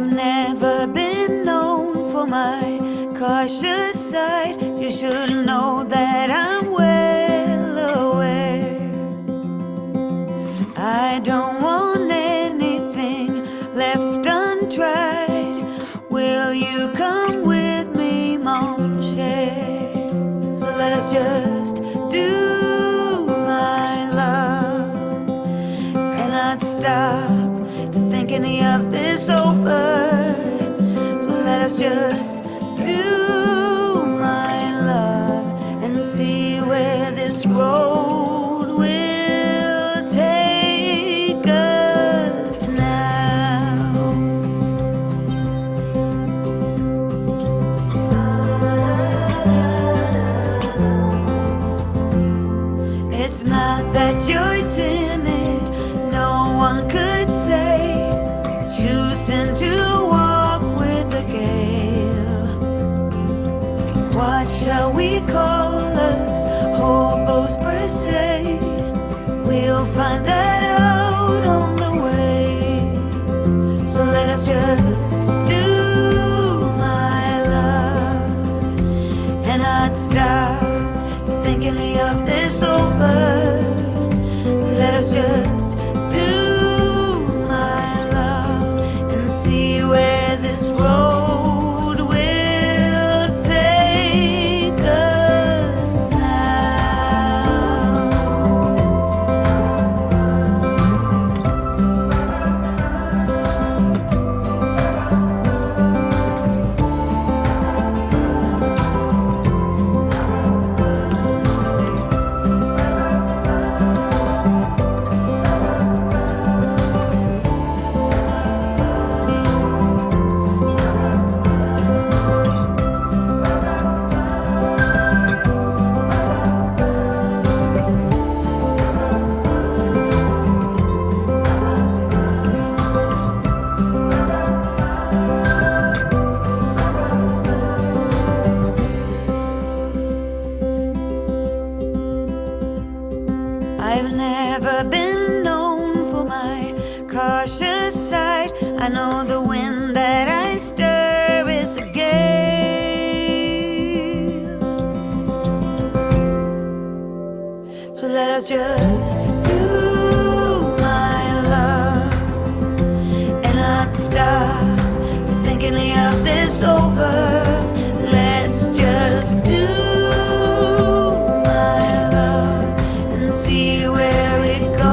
I've never been known for my cautious side. You should know that I'm well aware. I don't want anything left untried. Will you come with me, mon cher? So let us just do my love and not stop thinking of this over. So let us just do my love and see where this road will take us now. It's not that you're timid, no one could say, choosing to walk with the gale. What shall we call us, hobos per se? We'll find that out on the way. So let us just do my love and not stop thinking of this over. Let us just do my love and see where this road will take us now. I've never been known for my cautious side. I know the wind that I stir is a gale. So let us just do my love and not stop thinking of this over. Let's just do my love and see where it goes.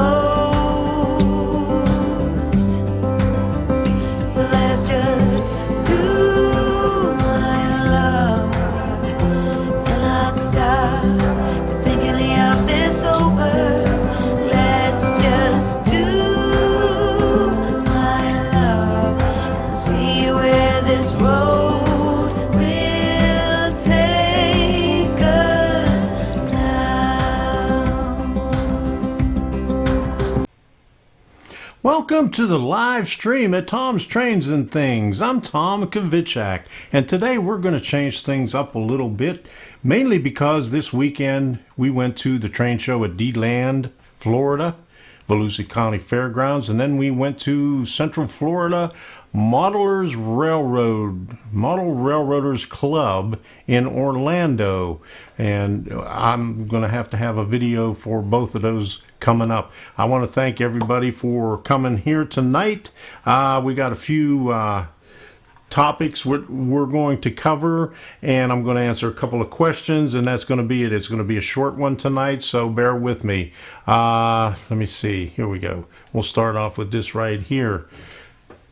So let us just do my love and not stop thinking of this over. Let's just do my love and see where this road will take us now. Welcome to the live stream at Tom's Trains and Things. I'm Tom Kovichak, and today we're going to change things up a little bit, mainly because this weekend we went to the train show at Deland, Florida, Volusia County Fairgrounds, and then we went to Central Florida Model Railroaders Club in Orlando, and I'm going to have a video for both of those coming up. I want to thank everybody for coming here tonight. We got a few topics we're going to cover, and I'm going to answer a couple of questions, and that's going to be it. It's going to be a short one tonight, so bear with me. Let me see. Here we go. We'll start off with this right here.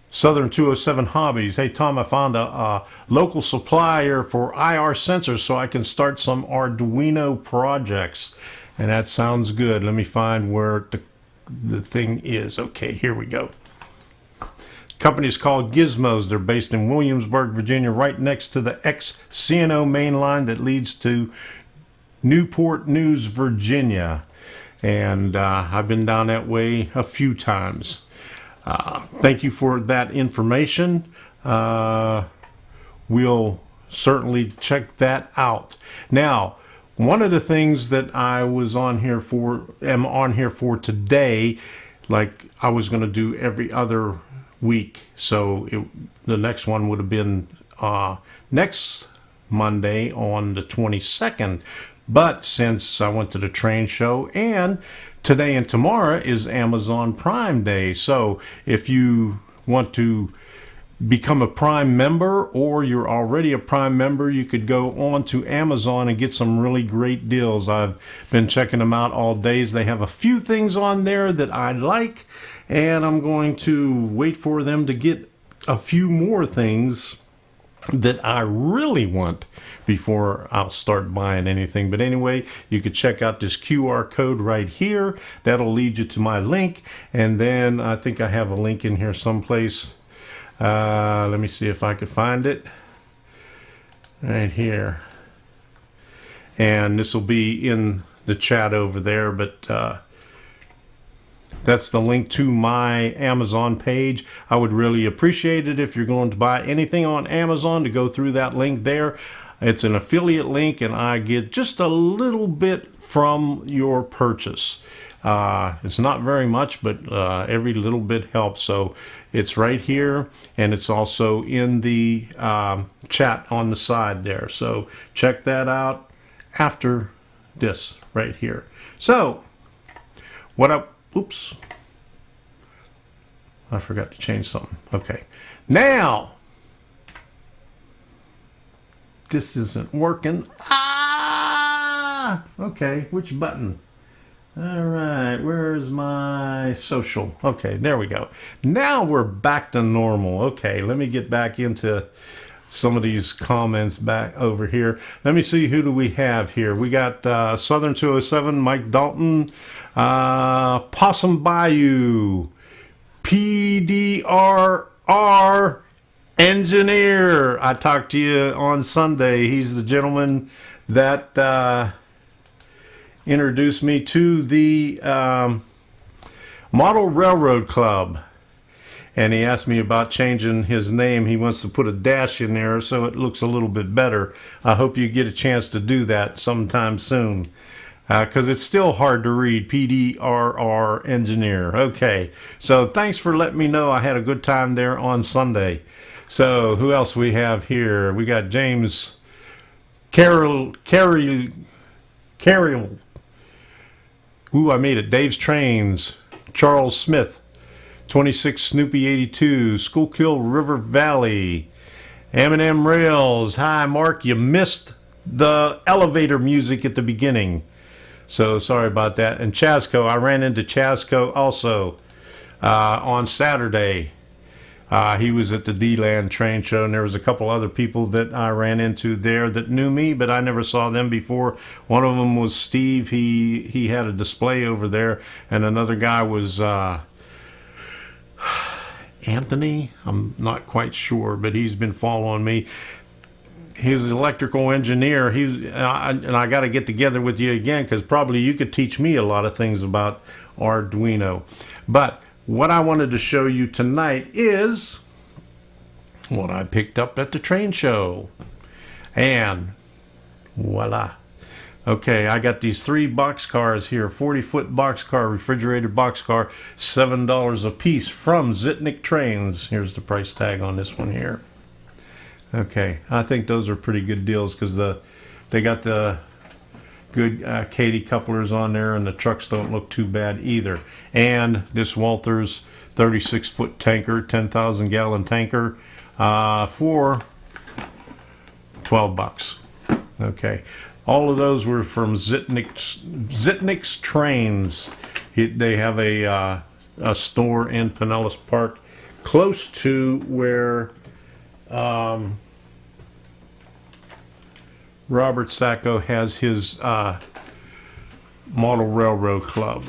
Southern 207 Hobbies. Hey Tom, I found a local supplier for IR sensors so I can start some Arduino projects, and that sounds good. Let me find where the thing is. Okay, here we go. Company is called Gizmos. They're based in Williamsburg, Virginia, right next to the ex-CNO main line that leads to Newport News, Virginia. And I've been down that way a few times. Thank you for that information. We'll certainly check that out. Now, one of the things that I was am on here for today, like I was going to do every other week. So the next one would have been next Monday on the 22nd. But since I went to the train show, and today and tomorrow is Amazon Prime Day, so if you want to become a Prime member, or you're already a Prime member, you could go on to Amazon and get some really great deals. I've been checking them out all days. They have a few things on there that I like, and I'm going to wait for them to get a few more things that I really want before I'll start buying anything. But anyway, you could check out this QR code right here. That'll lead you to my link, and then I think I have a link in here someplace. Let me see if I could find it right here, and this will be in the chat over there, but that's the link to my Amazon page. I would really appreciate it if you're going to buy anything on Amazon to go through that link there. It's an affiliate link, and I get just a little bit from your purchase. It's not very much, but every little bit helps. So it's right here, and it's also in the chat on the side there. So check that out after this right here. So what up? Oops, I forgot to change something. Okay, now this isn't working. Okay, which button? All right, where's my social? Okay, there we go. Now we're back to normal. Okay, let me get back into some of these comments back over here. Let me see, who do we have here? We got Southern 207, Mike Dalton, Possum Bayou, PDRR Engineer. I talked to you on Sunday. He's the gentleman that introduced me to the Model Railroad Club. And he asked me about changing his name. He wants to put a dash in there so it looks a little bit better. I hope you get a chance to do that sometime soon, because it's still hard to read. PDRR Engineer. Okay, so thanks for letting me know. I had a good time there on Sunday. So who else we have here? We got James Carroll. Ooh, I made it. Dave's Trains. Charles Smith. 26 Snoopy 82, Schuylkill River Valley, M&M Rails. Hi, Mark, you missed the elevator music at the beginning, so sorry about that. And Chasco, I ran into Chasco also on Saturday. He was at the Deland Train Show, and there was a couple other people that I ran into there that knew me, but I never saw them before. One of them was Steve. He had a display over there, and another guy was Anthony. I'm not quite sure, but he's been following me. He's an electrical engineer. And I got to get together with you again, because probably you could teach me a lot of things about Arduino. But what I wanted to show you tonight is what I picked up at the train show. And voila. Okay, I got these 3 boxcars here, 40-foot boxcar, refrigerated boxcar, $7 a piece from Zitnik Trains. Here's the price tag on this one here. Okay, I think those are pretty good deals, because they got the good Katy couplers on there, and the trucks don't look too bad either. And this Walther's 36-foot tanker, 10,000-gallon tanker, for $12. Okay. All of those were from Zitnik's Trains. They have a store in Pinellas Park, close to where Robert Sacco has his Model Railroad Club.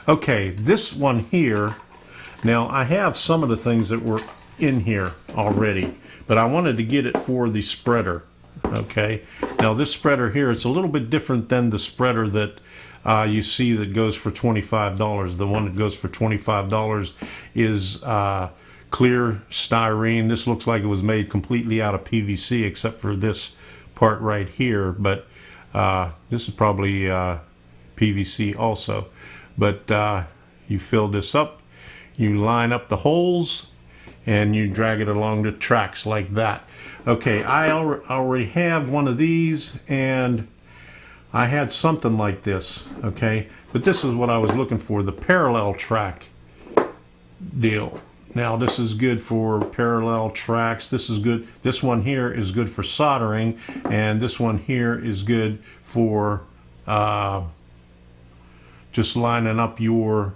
Okay, this one here. Now, I have some of the things that were in here already, but I wanted to get it for the spreader. Okay, now this spreader here, it's a little bit different than the spreader that you see that goes for $25. The one that goes for $25 is clear styrene. This looks like it was made completely out of PVC, except for this part right here, but this is probably PVC also. But you fill this up, you line up the holes and you drag it along the tracks like that. Okay, I already have one of these, and I had something like this, okay? But this is what I was looking for, the parallel track deal. Now this is good for parallel tracks. This is good. This one here is good for soldering, and this one here is good for just lining up your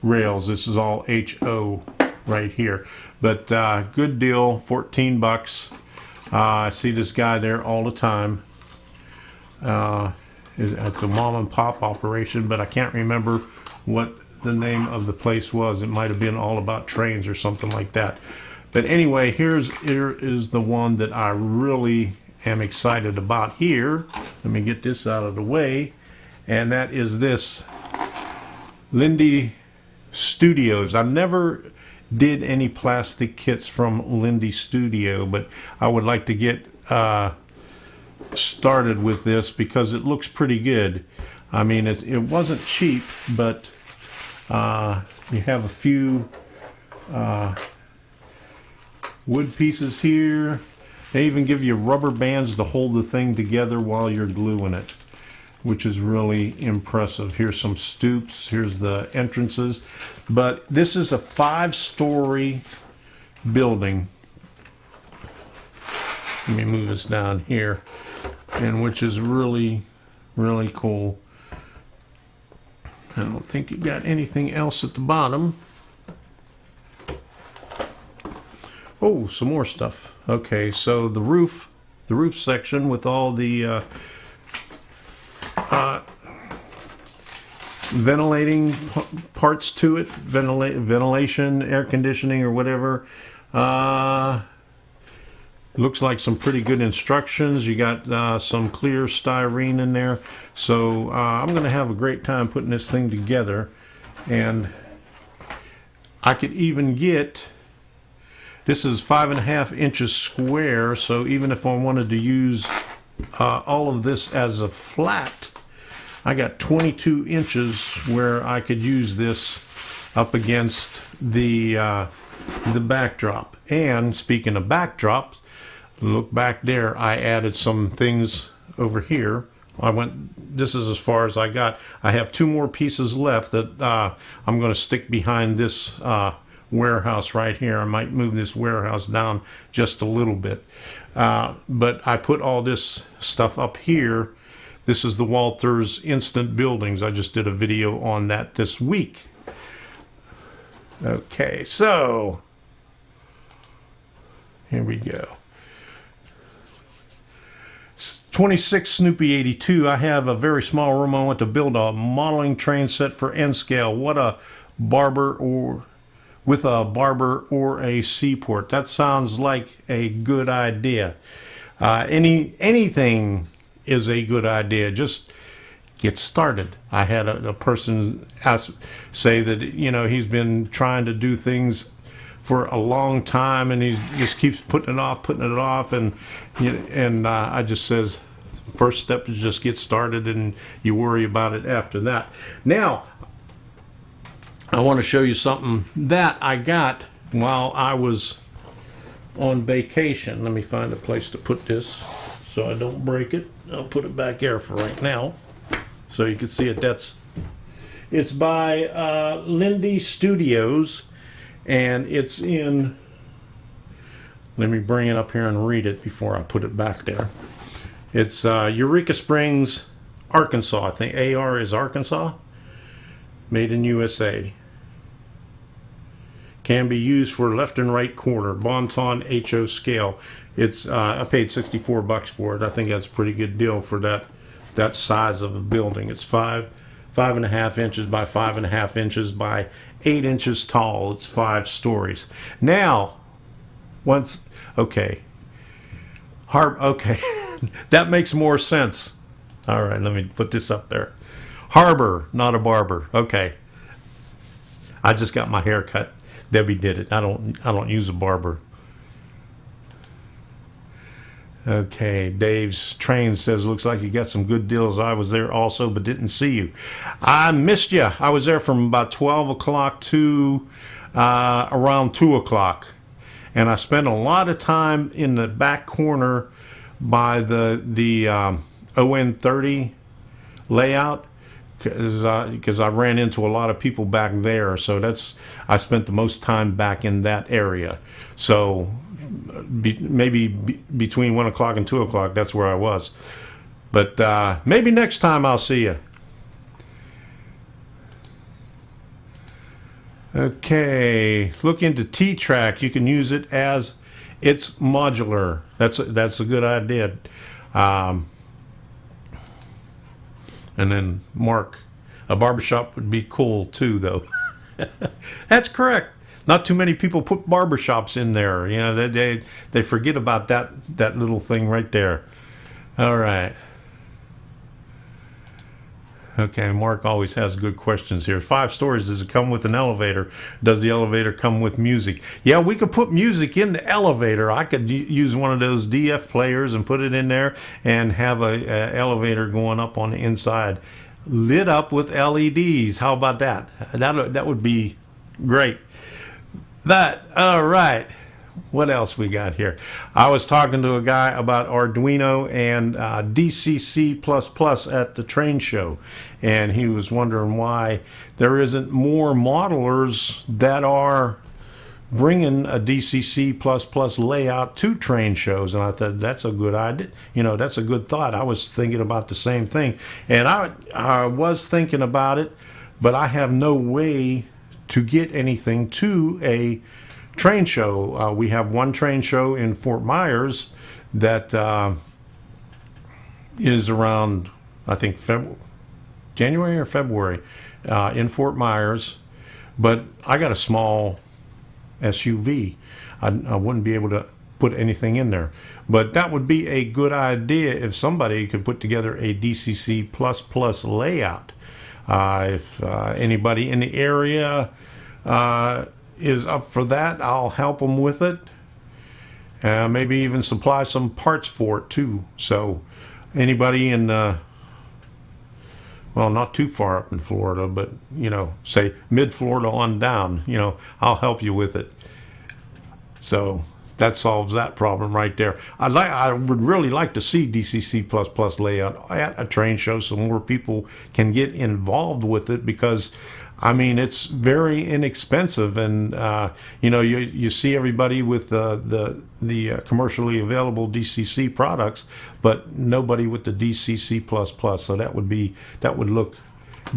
rails. This is all HO right here. But good deal, 14 bucks. I see this guy there all the time. It's a mom and pop operation, but I can't remember what the name of the place was. It might have been All About Trains or something like that. But anyway, here is the one that I really am excited about here. Let me get this out of the way. And that is this Lindy Studios. I never did any plastic kits from Lindy Studio, but I would like to get started with this because it looks pretty good. I mean, it wasn't cheap, but you have a few wood pieces here. They even give you rubber bands to hold the thing together while you're gluing it, which is really impressive. Here's some stoops. Here's the entrances. But this is a 5-story building. Let me move this down here, and which is really, really cool. I don't think you got anything else at the bottom. Oh, some more stuff. Okay, so the roof section with all the ventilating parts to it, ventilation, air conditioning, or whatever. Looks like some pretty good instructions. You got some clear styrene in there. So I'm going to have a great time putting this thing together. And I could even get, this is 5.5 inches square. So even if I wanted to use all of this as a flat, I got 22 inches where I could use this up against the backdrop. And speaking of backdrops, look back there, I added some things over here. This is as far as I got. I have 2 more pieces left that I'm going to stick behind this warehouse right here. I might move this warehouse down just a little bit. But I put all this stuff up here. This is the Walters Instant Buildings. I just did a video on that this week. Okay, so here we go. 26 Snoopy 82. I have a very small room. I want to build a modeling train set for N scale. What a barber or with a barber or a seaport. That sounds like a good idea. Anything is a good idea. Just get started. I had a person say that he's been trying to do things for a long time, and he just keeps putting it off, and I just says, first step is just get started, and you worry about it after that. Now, I want to show you something that I got while I was on vacation. Let me find a place to put this so I don't break it. I'll put it back there for right now so you can see it. It's by Lindy Studios. And it's in, let me bring it up here and read it before I put it back there. It's Eureka Springs, Arkansas. I think AR is Arkansas. Made in USA. Can be used for left and right corner. Bonton HO scale. It's I paid 64 bucks for it. I think that's a pretty good deal for that size of a building. It's 5.5 inches by 5.5 inches by 8 inches tall. It's 5 stories. Now, okay, that makes more sense. All right, let me put this up there. Harbor, not a barber. Okay, I just got my hair cut. Debbie did it. I don't use a barber. Okay, Dave's Train says, looks like you got some good deals. I was there also, but didn't see you. I missed you. I was there from about 12 o'clock to around 2 o'clock. And I spent a lot of time in the back corner by the ON30 layout, because I ran into a lot of people back there. So I spent the most time back in that area. So maybe between 1 o'clock and 2 o'clock, that's where I was. But maybe next time I'll see you. Okay, look into T-Track. You can use it as it's modular. That's a good idea. And then Mark, a barbershop would be cool too, though. That's correct. Not too many people put barbershops in there. You know, they forget about that little thing right there. All right. Okay, Mark always has good questions here. 5 stories. Does it come with an elevator? Does the elevator come with music? Yeah, we could put music in the elevator. I could use one of those DF players and put it in there and have a elevator going up on the inside, lit up with LEDs. How about that? That would be great. All right. What else we got here? I was talking to a guy about Arduino and DCC++ at the train show, and he was wondering why there isn't more modelers that are bringing a DCC++ layout to train shows. And I thought that's a good idea. You know, that's a good thought. I was thinking about the same thing, and I was thinking about it, but I have no way to get anything to a train show. We have one train show in Fort Myers that is around, I think, January or February in Fort Myers, but I got a small SUV. I wouldn't be able to put anything in there, but that would be a good idea if somebody could put together a DCC++ layout. If anybody in the area is up for that, I'll help them with it. Maybe even supply some parts for it too. So anybody in well, not too far up in Florida, but you know, say mid-Florida on down, you know, I'll help you with it. So that solves that problem right there. I would really like to see DCC++ layout at a train show so more people can get involved with it, because I mean, it's very inexpensive, and you know, you see everybody with the commercially available DCC products, but nobody with the DCC++. So that would look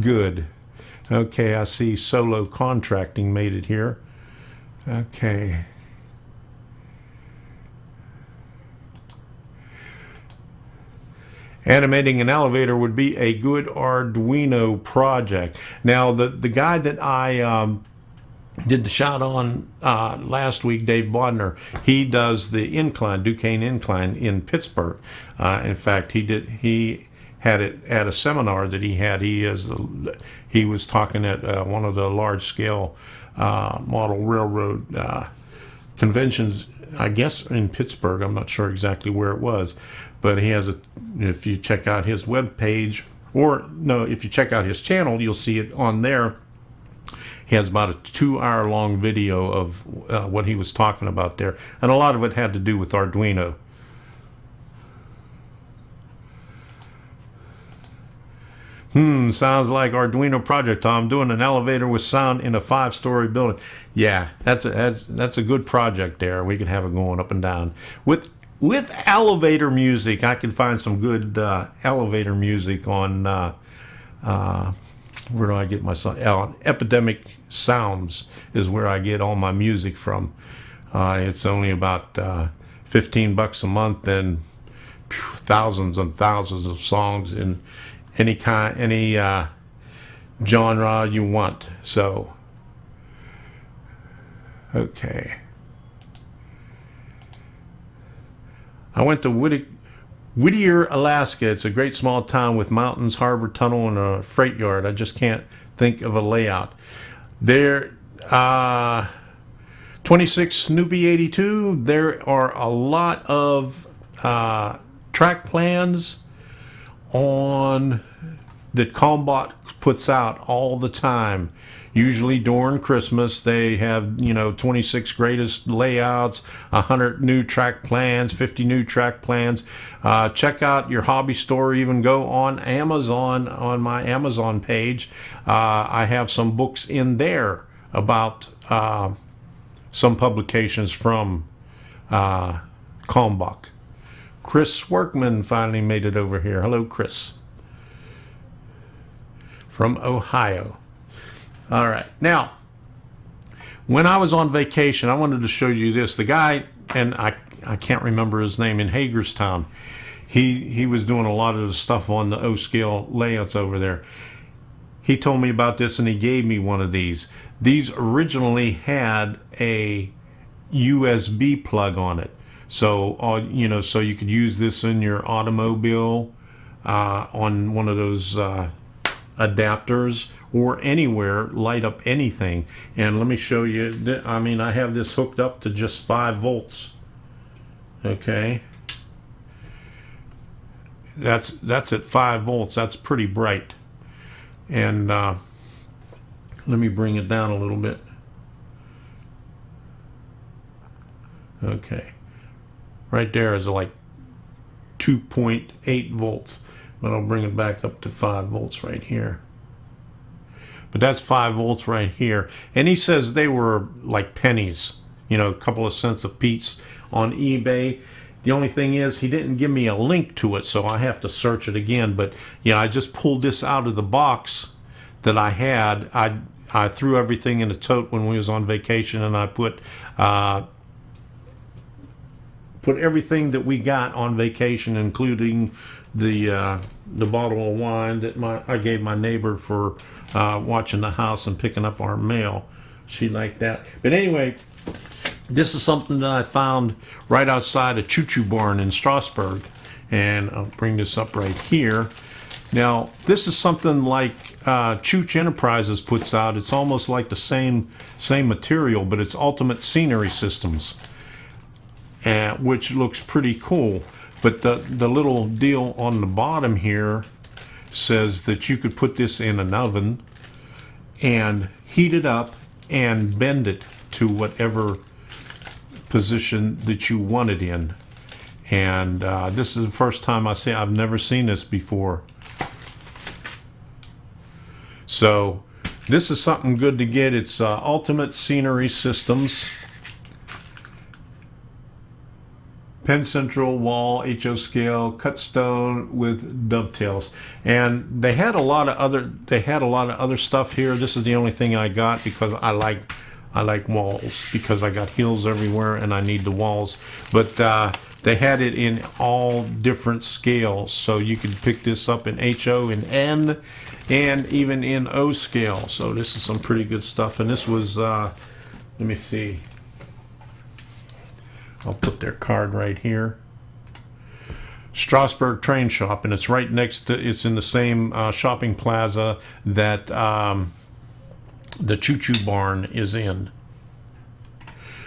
good. Okay, I see Solo Contracting made it here. Okay. Animating an elevator would be a good Arduino project. Now, the guy that I did the shot on last week, Dave Bodner, he does the incline, Duquesne Incline in Pittsburgh. In fact, he had it at a seminar that he had. He was talking at one of the large-scale model railroad conventions, I guess in Pittsburgh. I'm not sure exactly where it was. But he has if you check out his web page, or no, if you check out his channel, you'll see it on there. He has about a 2-hour long video of what he was talking about there. And a lot of it had to do with Arduino. Sounds like Arduino project, Tom. Doing an elevator with sound in a 5-story building. Yeah, that's a good project there. We could have it going up and down. With elevator music, I can find some good elevator music on, where do I get my song? Epidemic Sounds is where I get all my music from. It's only about $15 a month, and thousands and thousands of songs in any genre you want. So, okay. I went to Whittier, Alaska. It's a great small town with mountains, harbor, tunnel, and a freight yard. I just can't think of a layout. There, 26 Snoopy 82. There are a lot of track plans on that Combot puts out all the time. usually during Christmas. They have, 26 greatest layouts, 100 new track plans, 50 new track plans. Check out your hobby store, even go on Amazon, on my Amazon page. I have some books in there about some publications from Kalmbach. Chris Workman finally made it over here. Hello, Chris. From Ohio. All right. Now, when I was on vacation, I wanted to show you this. The guy, and I can't remember his name, in Hagerstown, he was doing a lot of the stuff on the O-scale layouts over there. He told me about this, and he gave me one of these. These originally had a USB plug on it. So, so you could use this in your automobile, on one of those adapters, or anywhere, light up anything. And let me show you. I mean, I have this hooked up to just 5 volts. Okay, that's at 5 volts. That's pretty bright. And let me bring it down a little bit. Okay, right there is like 2.8 volts, but I'll bring it back up to 5 volts right here. But that's 5 volts right here. And he says they were like pennies, a couple of cents a piece on eBay. The only thing is, he didn't give me a link to it, so I have to search it again. But I just pulled this out of the box that I had. I threw everything in a tote when we was on vacation, and I put everything that we got on vacation, including the bottle of wine that I gave my neighbor for watching the house and picking up our mail. She liked that. But anyway, this is something that I found right outside a choo-choo barn in Strasbourg, and I'll bring this up right here. Now, this is something like Chooch Enterprises puts out. It's almost like the same material, but it's Ultimate Scenery Systems, which looks pretty cool. But the little deal on the bottom here says that you could put this in an oven and heat it up and bend it to whatever position that you want it in. And this is the first time I've never seen this before. So this is something good to get. It's Ultimate Scenery Systems. Pen Central Wall, HO scale, cut stone with dovetails, and they had a lot of other stuff here. This is the only thing I got because I like walls, because I got hills everywhere and I need the walls. But they had it in all different scales, so you could pick this up in HO, in N, and even in O scale. So this is some pretty good stuff. And this was let me see. I'll put their card right here. Strasbourg Train Shop, and it's right next to, it's in the same shopping plaza that the Choo Choo Barn is in.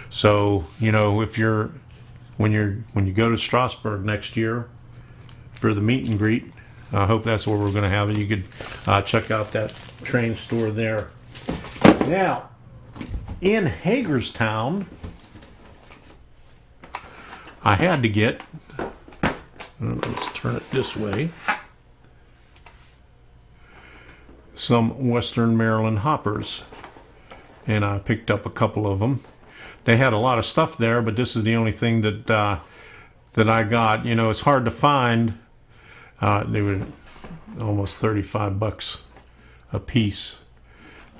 So, if when you go to Strasbourg next year for the meet and greet, I hope that's where we're going to have it. You could check out that train store there. Now, in Hagerstown, I had to get, let's turn it this way, some Western Maryland hoppers. And I picked up a couple of them. They had a lot of stuff there, but this is the only thing that I got. It's hard to find. They were almost 35 bucks a piece.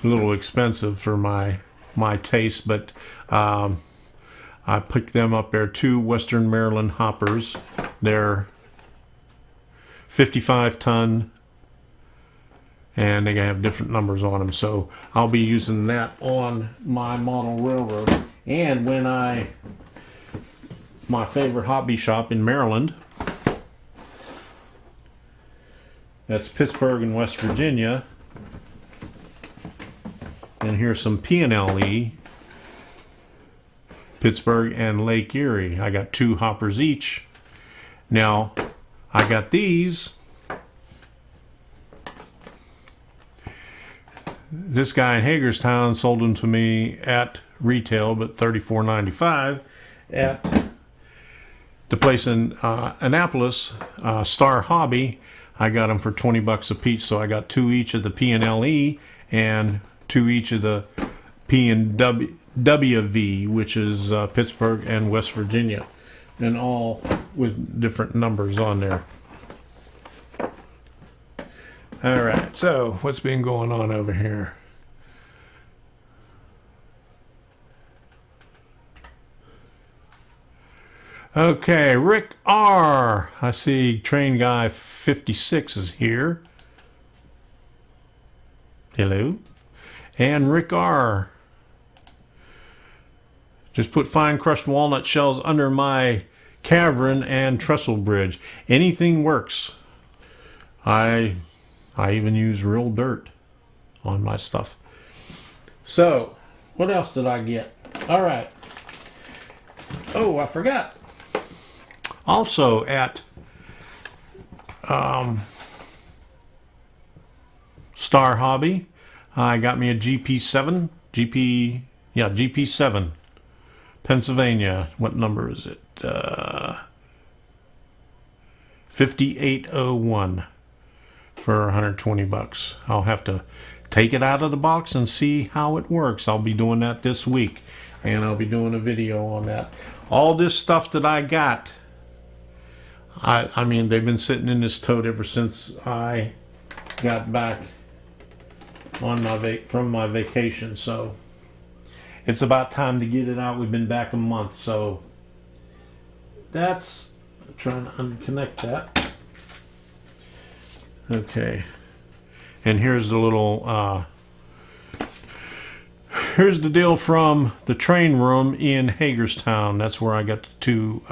A little expensive for my taste, but I picked them up there. 2 Western Maryland hoppers. They're 55-ton, and they have different numbers on them. So I'll be using that on my model railroad. And when my favorite hobby shop in Maryland, that's Pittsburgh in West Virginia, and here's some P&LE, Pittsburgh and Lake Erie. I got 2 hoppers each. Now, I got these. this guy in Hagerstown sold them to me at retail, but $34.95 at the place in Annapolis, Star Hobby. I got them for $20 a piece, so I got 2 each of the P&LE and 2 each of the P&WV, which is Pittsburgh and West Virginia, and all with different numbers on there. All right, so what's been going on over here? Okay, Rick R. I see Train Guy 56 is here. Hello. And Rick R. Just put fine crushed walnut shells under my cavern and trestle bridge. Anything works. I even use real dirt on my stuff. So, what else did I get? All right. Oh, I forgot. Also at Star Hobby, I got me a GP7, GP7, Pennsylvania. What number is it? 5801 for $120. I'll have to take it out of the box and see how it works. I'll be doing that this week, and I'll be doing a video on that. All this stuff that I got, I mean, they've been sitting in this tote ever since I got back on from my vacation, so it's about time to get it out. We've been back a month, so that's, I'm trying to unconnect that. Okay, and here's the little here's the deal from the train room in Hagerstown. That's where I got the 2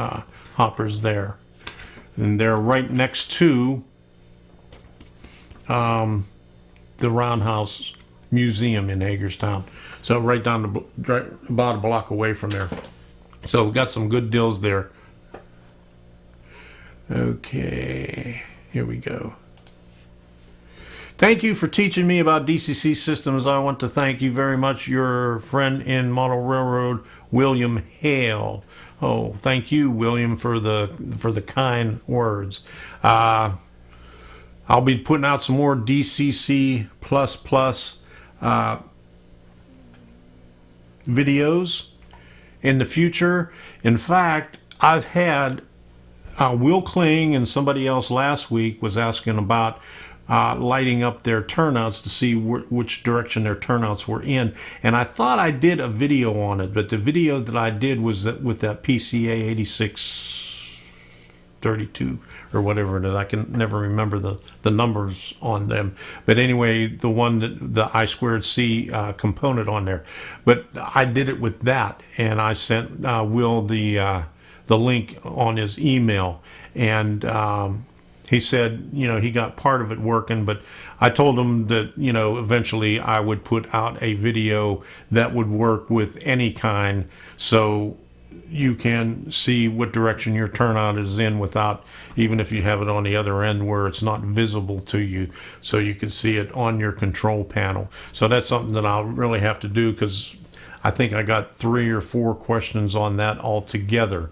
hoppers there. And they're right next to the Roundhouse Museum in Hagerstown. So right down about a block away from there. So we got some good deals there. Okay, here we go. Thank you for teaching me about DCC systems. I want to thank you very much, your friend in Model Railroad, William Hale. Oh, thank you, William, for the kind words. I'll be putting out some more DCC++ videos in the future. In fact, I've had Will Kling and somebody else last week was asking about lighting up their turnouts to see which direction their turnouts were in, and I thought I did a video on it, but the video that I did was with that PCA 8632 or whatever it is. I can never remember the numbers on them, but anyway, the one that the I2C component on there. But I did it with that, and I sent Will the link on his email, and he said, he got part of it working, but I told him that, eventually I would put out a video that would work with any kind, so you can see what direction your turnout is in without, even if you have it on the other end where it's not visible to you, so you can see it on your control panel. So that's something that I'll really have to do, because I think I got 3 or 4 questions on that altogether.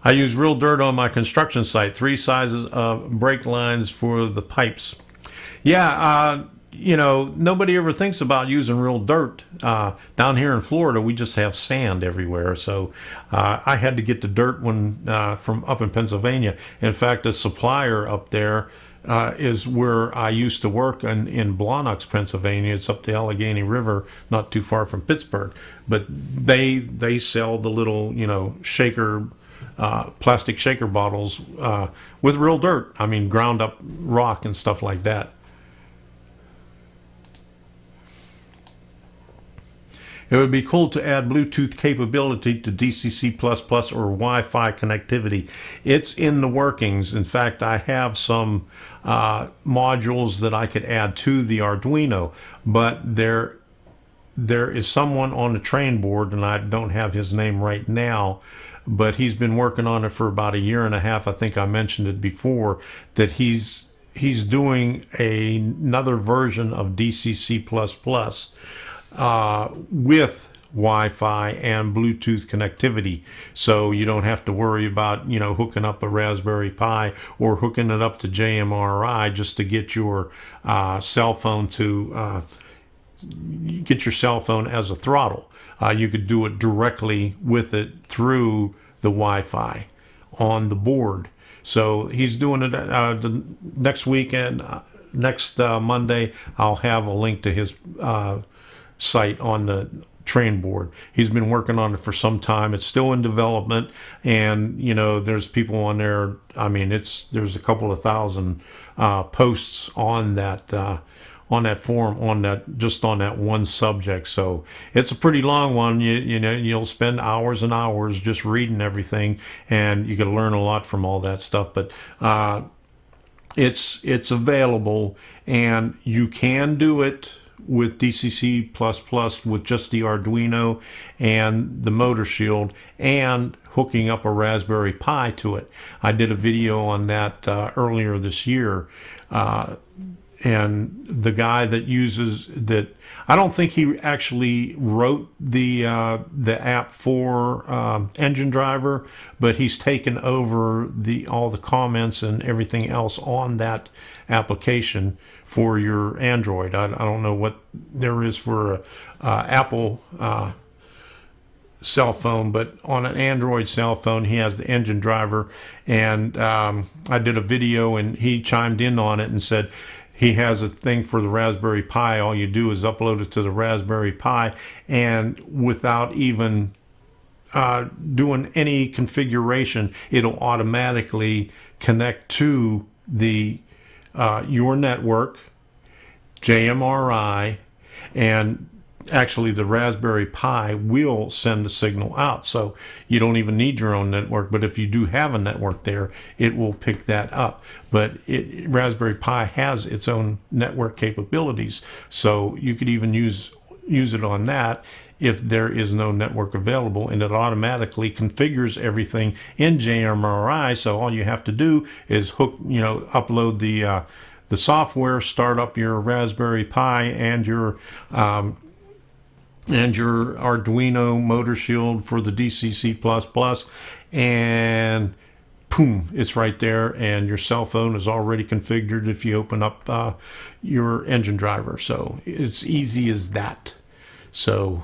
I use real dirt on my construction site, 3 sizes of brake lines for the pipes. Yeah, nobody ever thinks about using real dirt. Down here in Florida, we just have sand everywhere. So I had to get the dirt from up in Pennsylvania. In fact, a supplier up there is where I used to work in Blawnox, Pennsylvania. It's up the Allegheny River, not too far from Pittsburgh. But they sell the little, shaker, plastic shaker bottles with real dirt. I mean, ground up rock and stuff like that. It would be cool to add Bluetooth capability to DCC++ or Wi-Fi connectivity. It's in the workings. In fact, I have some modules that I could add to the Arduino, but there is someone on the train board, and I don't have his name right now, but he's been working on it for about a year and a half. I think I mentioned it before that he's doing another version of DCC++ with Wi-Fi and Bluetooth connectivity, so you don't have to worry about hooking up a Raspberry Pi or hooking it up to JMRI just to get your cell phone to get your cell phone as a throttle. You could do it directly with it through the Wi-Fi on the board. So he's doing it the next weekend. Next Monday, I'll have a link to his site on the train board. He's been working on it for some time. It's still in development, and there's people on there. I mean, there's a couple of thousand posts on that forum just on that one subject. So it's a pretty long one. You'll spend hours and hours just reading everything, and you can learn a lot from all that stuff. But it's available, and you can do it with DCC++ with just the Arduino and the motor shield and hooking up a Raspberry Pi to it. I did a video on that earlier this year, and the guy that uses that, I don't think he actually wrote the app for Engine Driver, but he's taken over all the comments and everything else on that application for your Android. I don't know what there is for Apple cell phone, but on an Android cell phone he has the Engine Driver, and I did a video and he chimed in on it and said he has a thing for the Raspberry Pi. All you do is upload it to the Raspberry Pi, and without even doing any configuration, it'll automatically connect to the your network, JMRI, and actually the Raspberry Pi will send the signal out. So you don't even need your own network, but if you do have a network there, it will pick that up. But Raspberry Pi has its own network capabilities, so you could even use it on that if there is no network available, and it automatically configures everything in JMRI. So all you have to do is upload the software, start up your Raspberry Pi and your Arduino motor shield for the DCC++, and boom, it's right there, and your cell phone is already configured if you open up your Engine Driver. So it's easy as that. So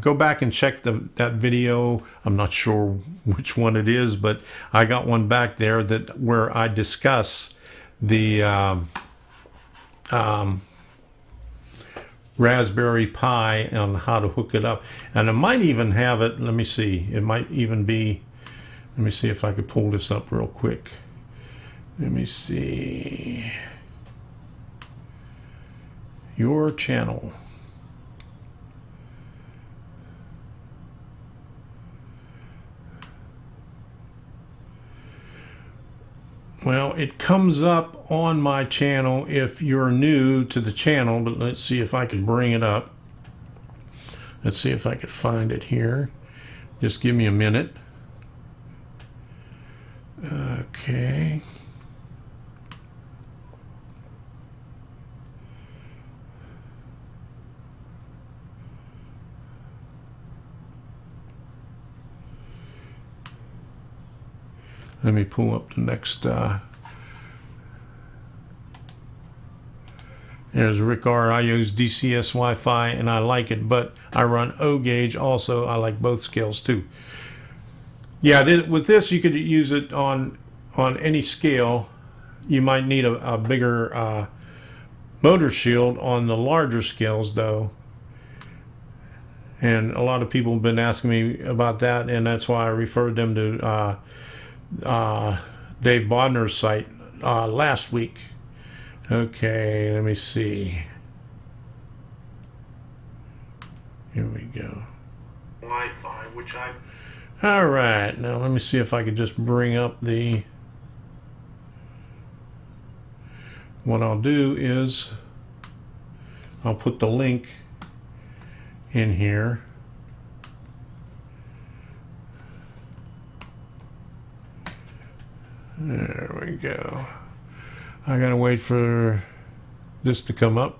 go back and check that video. I'm not sure which one it is, but I got one back there where I discuss the Raspberry Pi and how to hook it up. And it might even have it, let me see, it might even be, let me see if I could pull this up real quick. Let me see. Your channel. Well, it comes up on my channel if you're new to the channel, but let's see if I can bring it up. Let's see if I could find it here. Just give me a minute. Okay. Let me pull up the next. There's Rick R. I use DCS Wi-Fi and I like it, but I run O gauge also. I like both scales too. Yeah, with this you could use it on any scale. You might need a bigger motor shield on the larger scales though. And a lot of people have been asking me about that, and that's why I referred them to Dave Bodner's site last week. Okay, let me see. Here we go. Wi-Fi, which I... All right, now let me see if I could just bring up the... What I'll do is I'll put the link in here. There we go. I gotta wait for this to come up.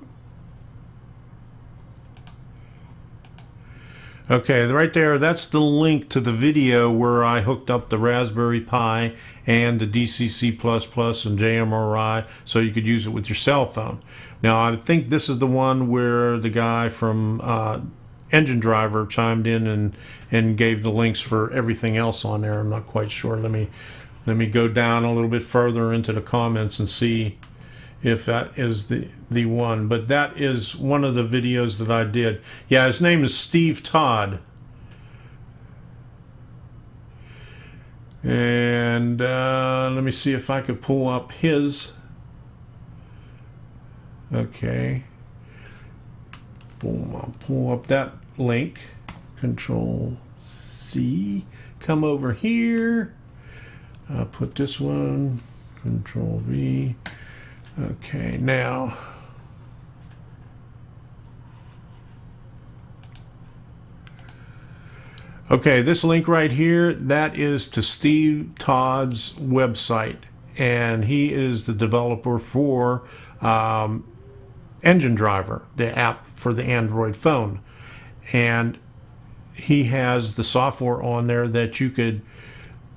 Okay, right there, that's the link to the video where I hooked up the Raspberry Pi and the DCC++ and JMRI so you could use it with your cell phone. Now, I think this is the one where the guy from Engine Driver chimed in and gave the links for everything else on there. I'm not quite sure. Let me go down a little bit further into the comments and see if that is the one. But that is one of the videos that I did. Yeah, his name is Steve Todd. And let me see if I could pull up his. Okay. Boom, I'll pull up that link. Control C. Come over here. I'll put this one. Control V. Okay, now okay, this link right here, that is to Steve Todd's website, and he is the developer for Engine Driver, the app for the Android phone, and he has the software on there that you could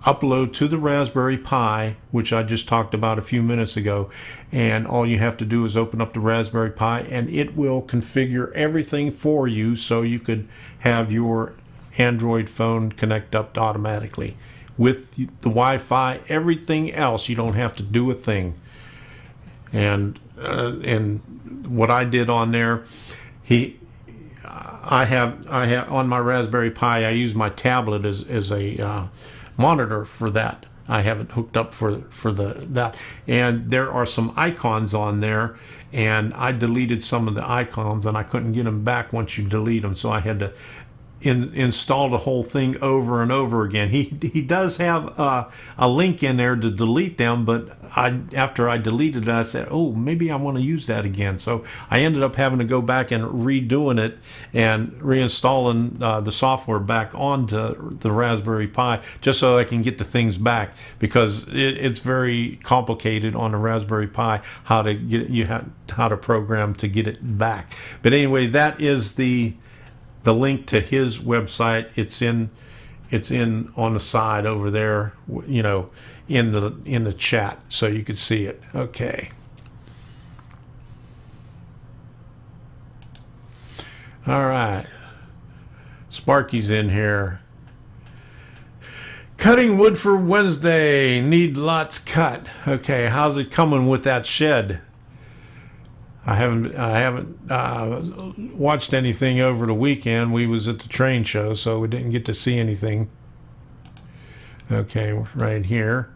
upload to the Raspberry Pi, which I just talked about a few minutes ago, and all you have to do is open up the Raspberry Pi and it will configure everything for you so you could have your Android phone connect up automatically with the Wi-Fi. Everything else, you don't have to do a thing. And what I did on there, I have on my Raspberry Pi, I use my tablet as a monitor for that. I have it hooked up for that, and there are some icons on there, and I deleted some of the icons and I couldn't get them back once you delete them, so I had to install the whole thing over and over again. He does have a link in there to delete them, but after I deleted it, I said, oh, maybe I want to use that again. So I ended up having to go back and redoing it and reinstalling the software back onto the Raspberry Pi just so I can get the things back, because it's very complicated on the Raspberry Pi how to program to get it back. But anyway, that is the link to his website. It's in on the side over there, you know, in the chat, so you could see it. Okay. All right. Sparky's in here. Cutting wood for Wednesday. Need lots cut. Okay, how's it coming with that shed? I haven't watched anything over the weekend. We was at the train show, so we didn't get to see anything. Okay, right here.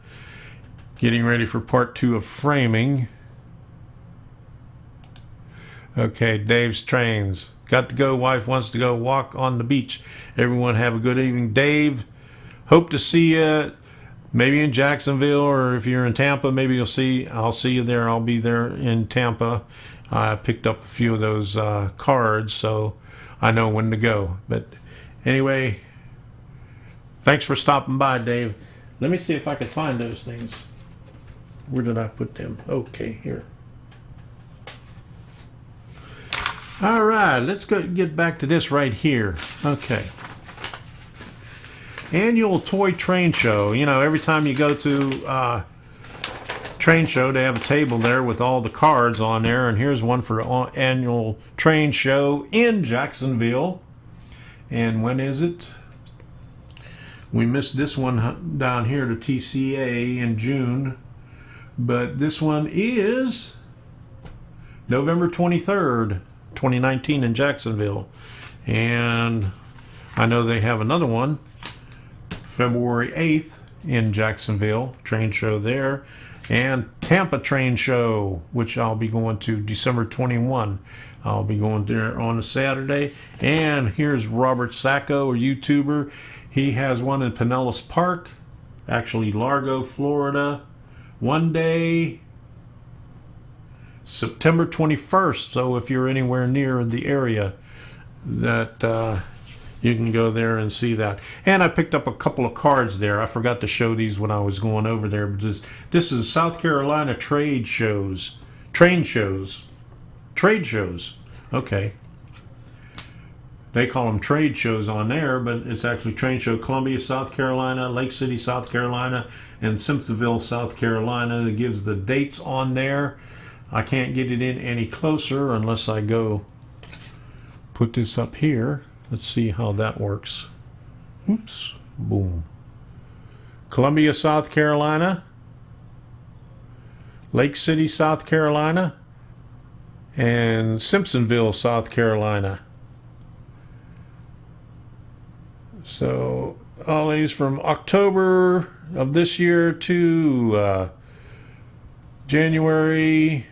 Getting ready for part 2 of framing. Okay, Dave's trains. Got to go. Wife wants to go walk on the beach. Everyone have a good evening. Dave, hope to see you maybe in Jacksonville, or if you're in Tampa, maybe I'll see you there. I'll be there in Tampa. I picked up a few of those cards, so I know when to go. But anyway, thanks for stopping by, Dave. Let me see if I can find those things. Where did I put them? Okay, here. All right, let's get back to this right here. Okay. Annual Toy Train Show. You know, every time you go to train show, they have a table there with all the cards on there, and here's one for the annual train show in Jacksonville. And when is it? We missed this one down here to TCA in June, but this one is November 23rd, 2019 in Jacksonville. And I know they have another one February 8th in Jacksonville, train show there. And Tampa Train Show, which I'll be going to December 21. I'll be going there on a Saturday. And here's Robert Sacco, a YouTuber. He has one in Pinellas Park, actually Largo, Florida. One day, September 21st. So if you're anywhere near the area, that you can go there and see that. And I picked up a couple of cards there. I forgot to show these when I was going over there. But this is South Carolina trade shows. Trade shows. Okay. They call them trade shows on there, but it's actually train show. Columbia, South Carolina, Lake City, South Carolina, and Simpsonville, South Carolina. It gives the dates on there. I can't get it in any closer unless I go put this up here. Let's see how that works. Oops. Boom. Columbia, South Carolina, Lake City, South Carolina, and Simpsonville, South Carolina. So all these from October of this year to January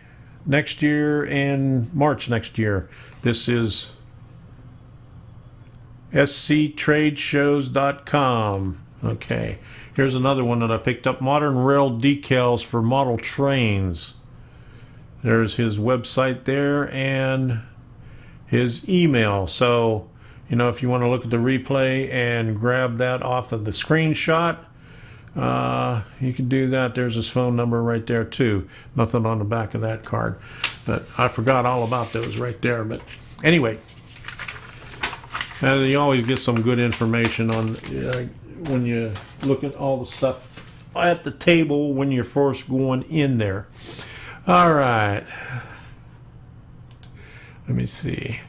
next year and March next year. This is sctradeshows.com. Okay, here's another one that I picked up. Modern rail decals for model trains. There's his website there and his email. So, you know, if you want to look at the replay and grab that off of the screenshot, you can do that. There's his phone number right there too. Nothing on the back of that card, but I forgot all about those right there. But anyway, and you always get some good information on when you look at all the stuff at the table when you're first going in there. All right, let me see.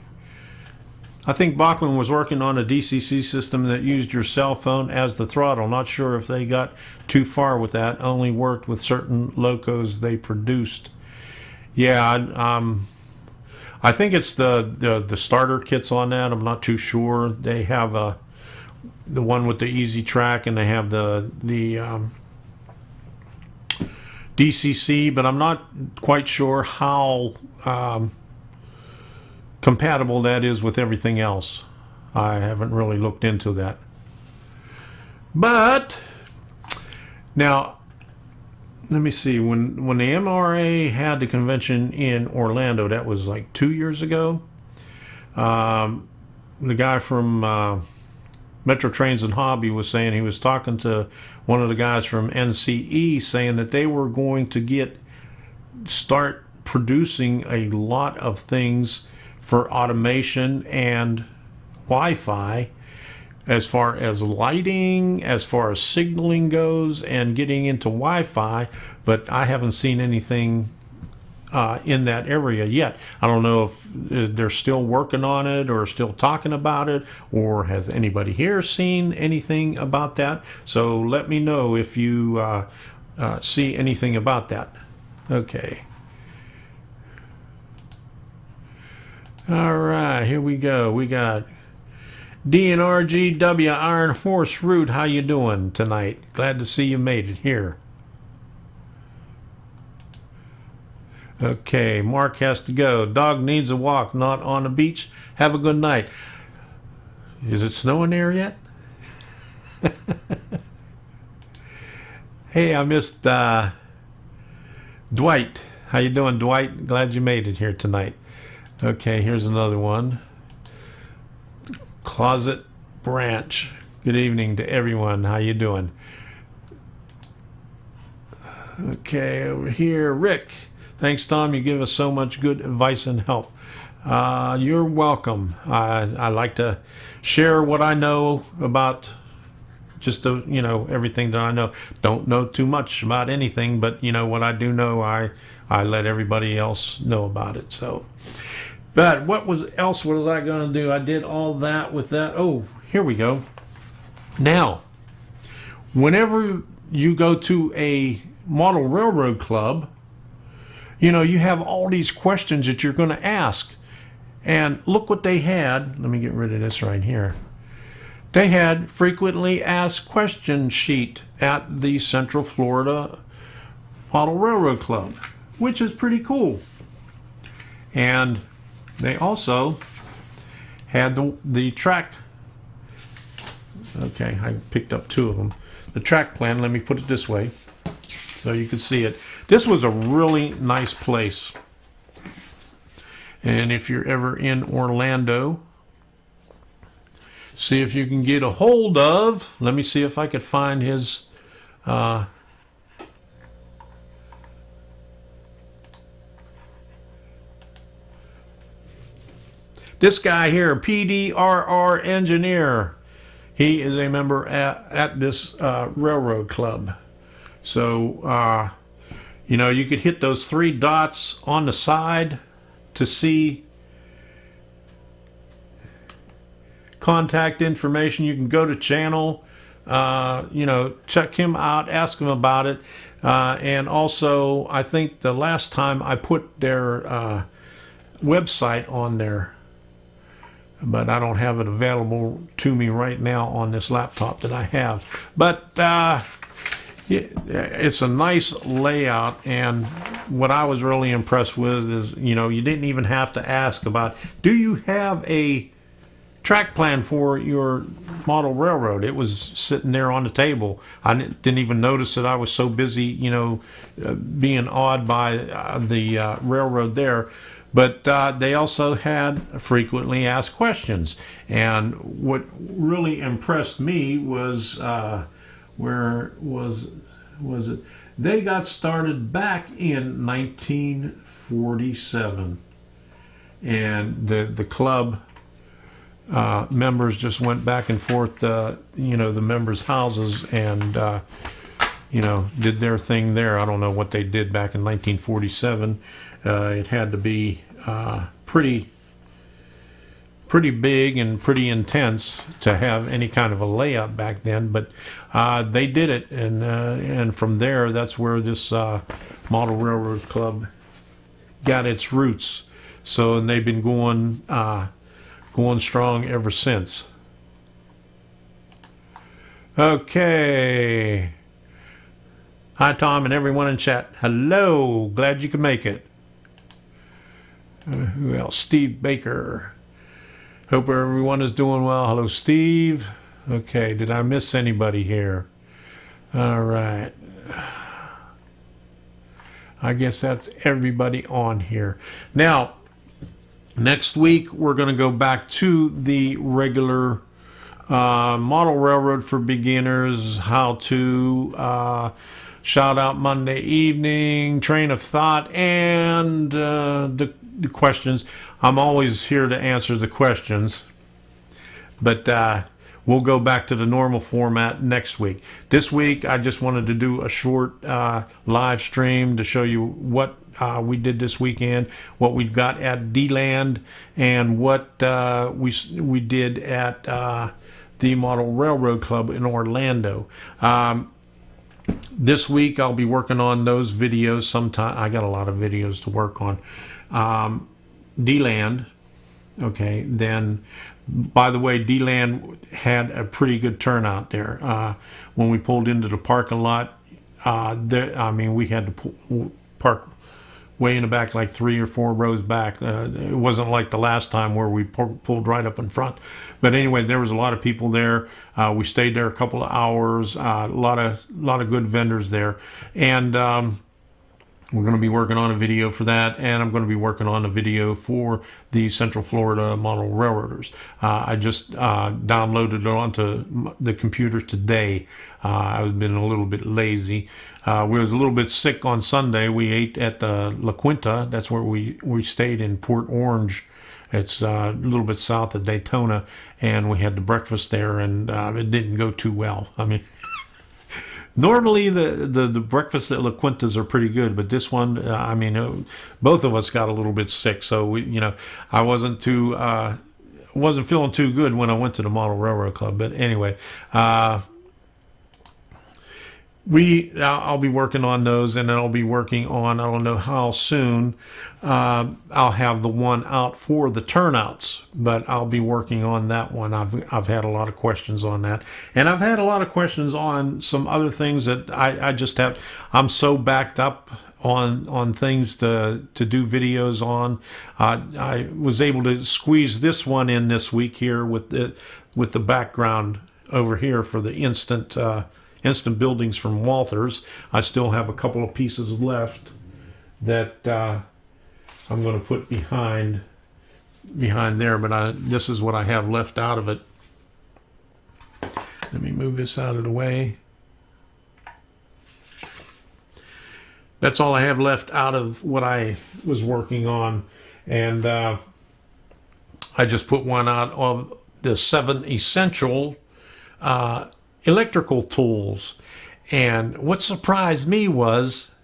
I think Bachman was working on a DCC system that used your cell phone as the throttle. Not sure if they got too far with that. Only worked with certain locos they produced. Yeah, I think it's the starter kits on that. I'm not too sure. They have the one with the easy track, and they have the DCC, but I'm not quite sure how compatible that is with everything else. I haven't really looked into that. But now, let me see. When the MRA had the convention in Orlando, that was like 2 years ago. The guy from Metro Trains and Hobby was saying he was talking to one of the guys from NCE, saying that they were going to start producing a lot of things for automation and Wi-Fi, as far as lighting, as far as signaling goes, and getting into Wi-Fi, but I haven't seen anything in that area yet. I don't know if they're still working on it or still talking about it, or has anybody here seen anything about that? So let me know if you see anything about that. Okay. All right, here we go. We got DNRGW Iron Horse Root. How you doing tonight? Glad to see you made it here. Okay, Mark has to go. Dog needs a walk, not on the beach. Have a good night. Is it snowing there yet? Hey, I missed Dwight. How you doing, Dwight? Glad you made it here tonight. Okay, here's another one. Closet Branch. Good evening to everyone. How you doing? Okay, over here, Rick. Thanks, Tom. You give us so much good advice and help. You're welcome. I like to share what I know about just everything that I know. Don't know too much about anything, but what I do know, I let everybody else know about it. So. But what was I going to do? I did all that with that. Oh, here we go. Now, whenever you go to a model railroad club, you have all these questions that you're going to ask. And look what they had. Let me get rid of this right here. They had frequently asked question sheet at the Central Florida Model Railroad Club, which is pretty cool. And they also had the track. Okay, I picked up two of them. The track plan, let me put it this way so you can see it. This was a really nice place. And if you're ever in Orlando, see if you can get a hold of. Let me see if I could find his. This guy here, PDRR engineer. He is a member at this railroad club. So, you know, you could hit those 3 dots on the side to see contact information. You can go to channel, you know, check him out, ask him about it. And also, I think the last time I put their website on there, but I don't have it available to me right now on this laptop that I have. But it's a nice layout, and what I was really impressed with is, you know, you didn't even have to ask about, do you have a track plan for your model railroad? It was sitting there on the table. I didn't even notice it. I was so busy, you know, being awed by the railroad there. But they also had frequently asked questions. And what really impressed me was, where was it? They got started back in 1947. And the club members just went back and forth, you know, the members' houses and, you know, did their thing there. I don't know what they did back in 1947. It had to be pretty big and pretty intense to have any kind of a layout back then, but they did it, and from there, that's where this Model Railroad Club got its roots. So, and they've been going strong ever since. Okay. Hi, Tom, and everyone in chat. Hello. Glad you could make it. Who else? Steve Baker. Hope everyone is doing well. Hello, Steve. Okay, did I miss anybody here? All right. I guess that's everybody on here. Now, next week, we're going to go back to the regular model railroad for beginners, how to shout out Monday evening, train of thought, and the questions. I'm always here to answer the questions, but we'll go back to the normal format next week. This week, I just wanted to do a short live stream to show you what we did this weekend, what we got at Deland, and what we did at the Model Railroad Club in Orlando. This week, I'll be working on those videos sometime. I got a lot of videos to work on. Deland, okay, then, by the way, Deland had a pretty good turnout there. When we pulled into the parking lot, I mean, we had to park way in the back, like 3 or 4 rows back. It wasn't like the last time where we pulled right up in front. But anyway, there was a lot of people there. We stayed there a couple of hours. A lot of good vendors there, and we're going to be working on a video for that, and I'm going to be working on a video for the Central Florida Model Railroaders. I just downloaded it onto the computer today. I've been a little bit lazy. We was a little bit sick on Sunday. We ate at the La Quinta. That's where we stayed in Port Orange. It's a little bit south of Daytona, and we had the breakfast there, and it didn't go too well. I mean, normally the breakfast at La Quintas are pretty good, but this one, I mean, both of us got a little bit sick, so we, you know, I wasn't feeling too good when I went to the Model Railroad Club. But anyway, I'll be working on those, and then I'll be working on, I don't know how soon, I'll have the one out for the turnouts, but I'll be working on that one. I've had a lot of questions on that, and I've had a lot of questions on some other things that I just have. I'm so backed up on things to do videos on. I was able to squeeze this one in this week here with the background over here for the instant buildings from Walthers. I still have a couple of pieces left that I'm going to put behind there, but this is what I have left out of it. Let me move this out of the way. That's all I have left out of what I was working on. And I just put one out of the 7 essential electrical tools. And what surprised me was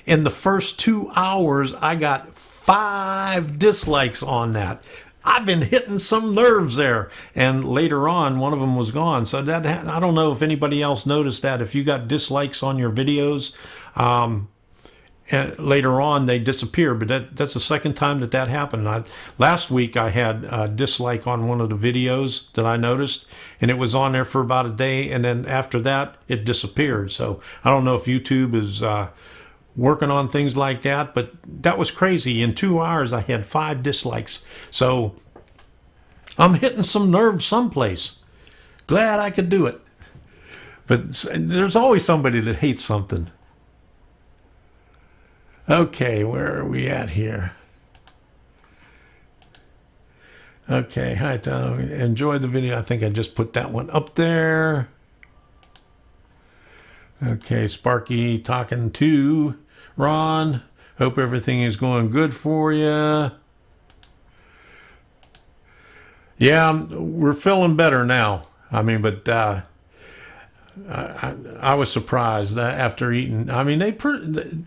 in the first 2 hours, I got 5 dislikes on that. I've been hitting some nerves there. And later on, one of them was gone. So that, I don't know if anybody else noticed that. If you got dislikes on your videos, and later on they disappear, but that's the second time that happened. Last week I had a dislike on one of the videos that I noticed, and it was on there for about a day, and then after that it disappeared. So I don't know if YouTube is working on things like that, but that was crazy. In 2 hours I had 5 dislikes. So I'm hitting some nerves someplace. Glad I could do it. But there's always somebody that hates something. Okay, where are we at here? Okay, hi Tom. Enjoyed the video. I think I just put that one up there. Okay, Sparky talking to Ron. Hope everything is going good for you. Yeah, we're feeling better now. I mean, but I was surprised after eating. I mean,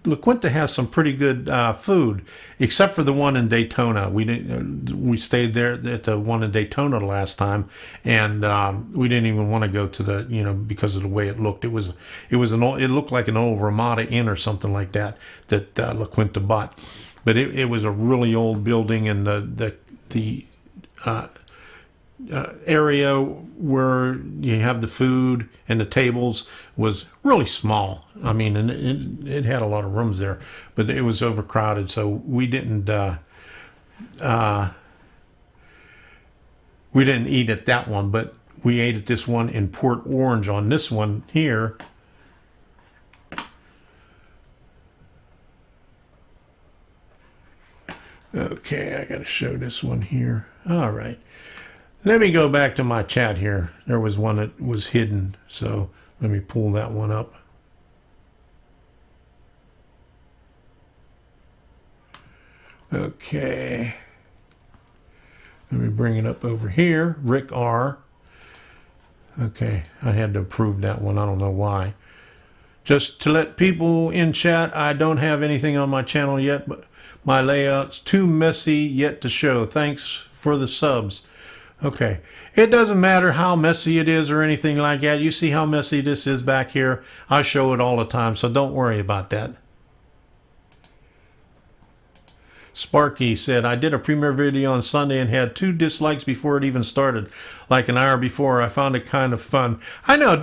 La Quinta has some pretty good food, except for the one in Daytona. We stayed there at the one in Daytona last time, and we didn't even want to go to the, because of the way it looked. It looked like an old Ramada Inn or something like that La Quinta bought, but it was a really old building, and the area where you have the food and the tables was really small. I mean, and it had a lot of rooms there, but it was overcrowded, so we didn't eat at that one, but we ate at this one in Port Orange on this one here. Okay, I gotta show this one here. All right. Let me go back to my chat here. There was one that was hidden, so let me pull that one up. Okay. Let me bring it up over here. Rick R. Okay, I had to approve that one. I don't know why. Just to let people in chat, I don't have anything on my channel yet, but my layout's too messy yet to show. Thanks for the subs. Okay, it doesn't matter how messy it is or anything like that. You see how messy this is back here? I show it all the time, so don't worry about that. Sparky said, I did a premiere video on Sunday and had 2 dislikes before it even started. Like an hour before, I found it kind of fun. I know,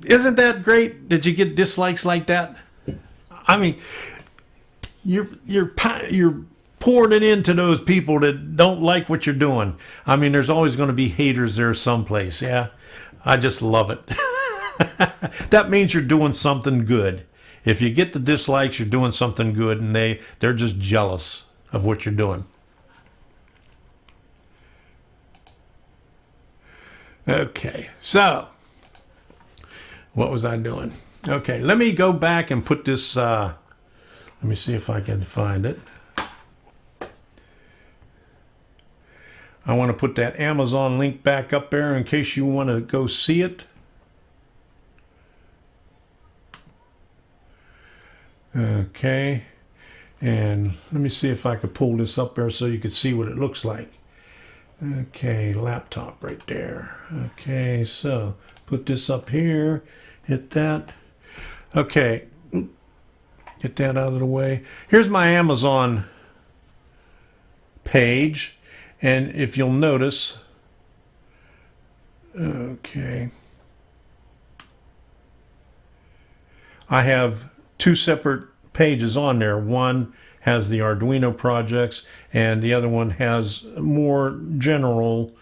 isn't that great? Did you get dislikes like that? I mean, you're pouring it into those people that don't like what you're doing. I mean, there's always going to be haters there someplace. Yeah, I just love it. That means you're doing something good. If you get the dislikes, you're doing something good, and they're just jealous of what you're doing. Okay, so what was I doing? Okay, let me go back and put this, let me see if I can find it. I want to put that Amazon link back up there in case you want to go see it. Okay, and let me see if I could pull this up there so you can see what it looks like. Okay, laptop right there. Okay, so put this up here, hit that. Okay, get that out of the way. Here's my Amazon page. And if you'll notice, okay, I have 2 separate pages on there. One has the Arduino projects, and the other one has more general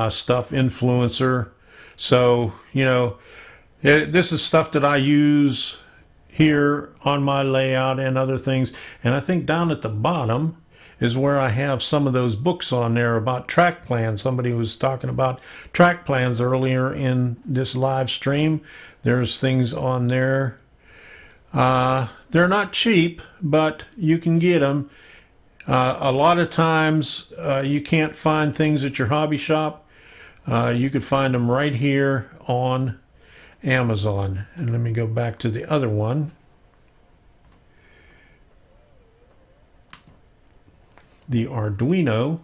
stuff, influencer. So, this is stuff that I use here on my layout and other things. And I think down at the bottom is where I have some of those books on there about track plans. Somebody was talking about track plans earlier in this live stream. There's things on there. They're not cheap, but you can get them. A lot of times you can't find things at your hobby shop. You could find them right here on Amazon. And let me go back to the other one. The Arduino.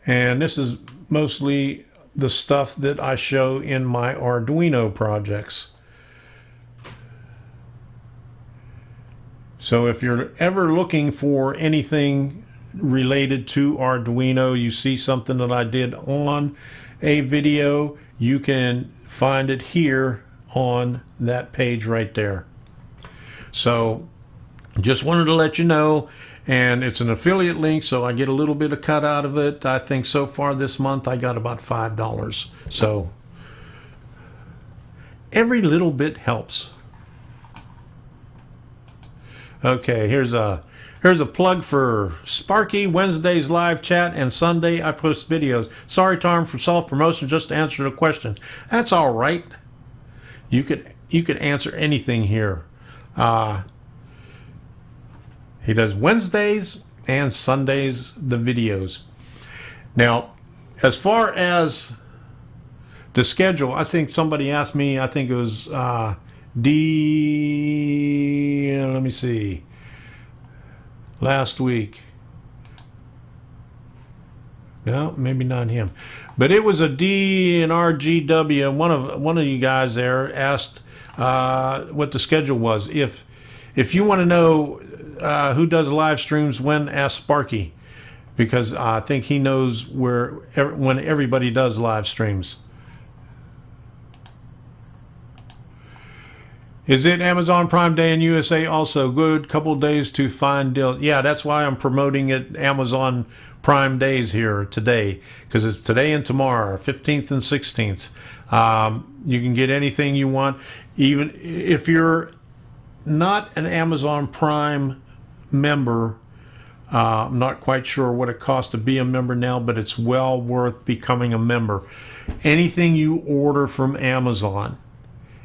And this is mostly the stuff that I show in my Arduino projects. So if you're ever looking for anything related to Arduino, you see something that I did on a video, you can find it here on that page right there. So just wanted to let you know, and it's an affiliate link, so I get a little bit of cut out of it. I think so far this month I got about $5. So every little bit helps. Okay, here's a plug for Sparky. Wednesday's live chat, and Sunday I post videos. Sorry, Tom, for self-promotion, just to answer the question. That's all right. You could answer anything here. He does Wednesdays and Sundays the videos. Now, as far as the schedule, I think somebody asked me, I think it was let me see, last week. No, maybe not him, but it was a D and RGW. One of you guys there asked what the schedule was. If you want to know who does live streams when, ask Sparky, because I think he knows when everybody does live streams. Is it Amazon Prime Day in USA also? Good couple days to find deals. Yeah, that's why I'm promoting it Amazon Prime Days here today, because it's today and tomorrow, 15th and 16th. You can get anything you want, even if you're not an Amazon Prime member. I'm not quite sure what it costs to be a member now, but it's well worth becoming a member. Anything you order from Amazon,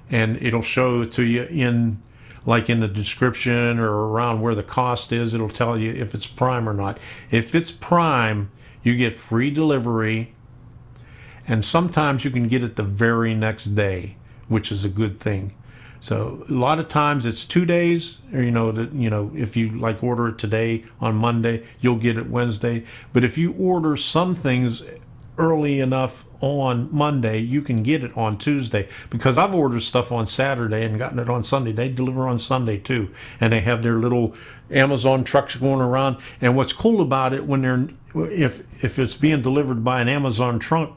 and it'll show it to you in the description or around where the cost is. It'll tell you if it's Prime or not. If it's Prime, you get free delivery, and sometimes you can get it the very next day, which is a good thing. So a lot of times it's 2 days, or if you order it today on Monday, you'll get it Wednesday. But if you order some things early enough on Monday, you can get it on Tuesday, because I've ordered stuff on Saturday and gotten it on Sunday. They deliver on Sunday too, and they have their little Amazon trucks going around. And what's cool about it, when if it's being delivered by an Amazon truck,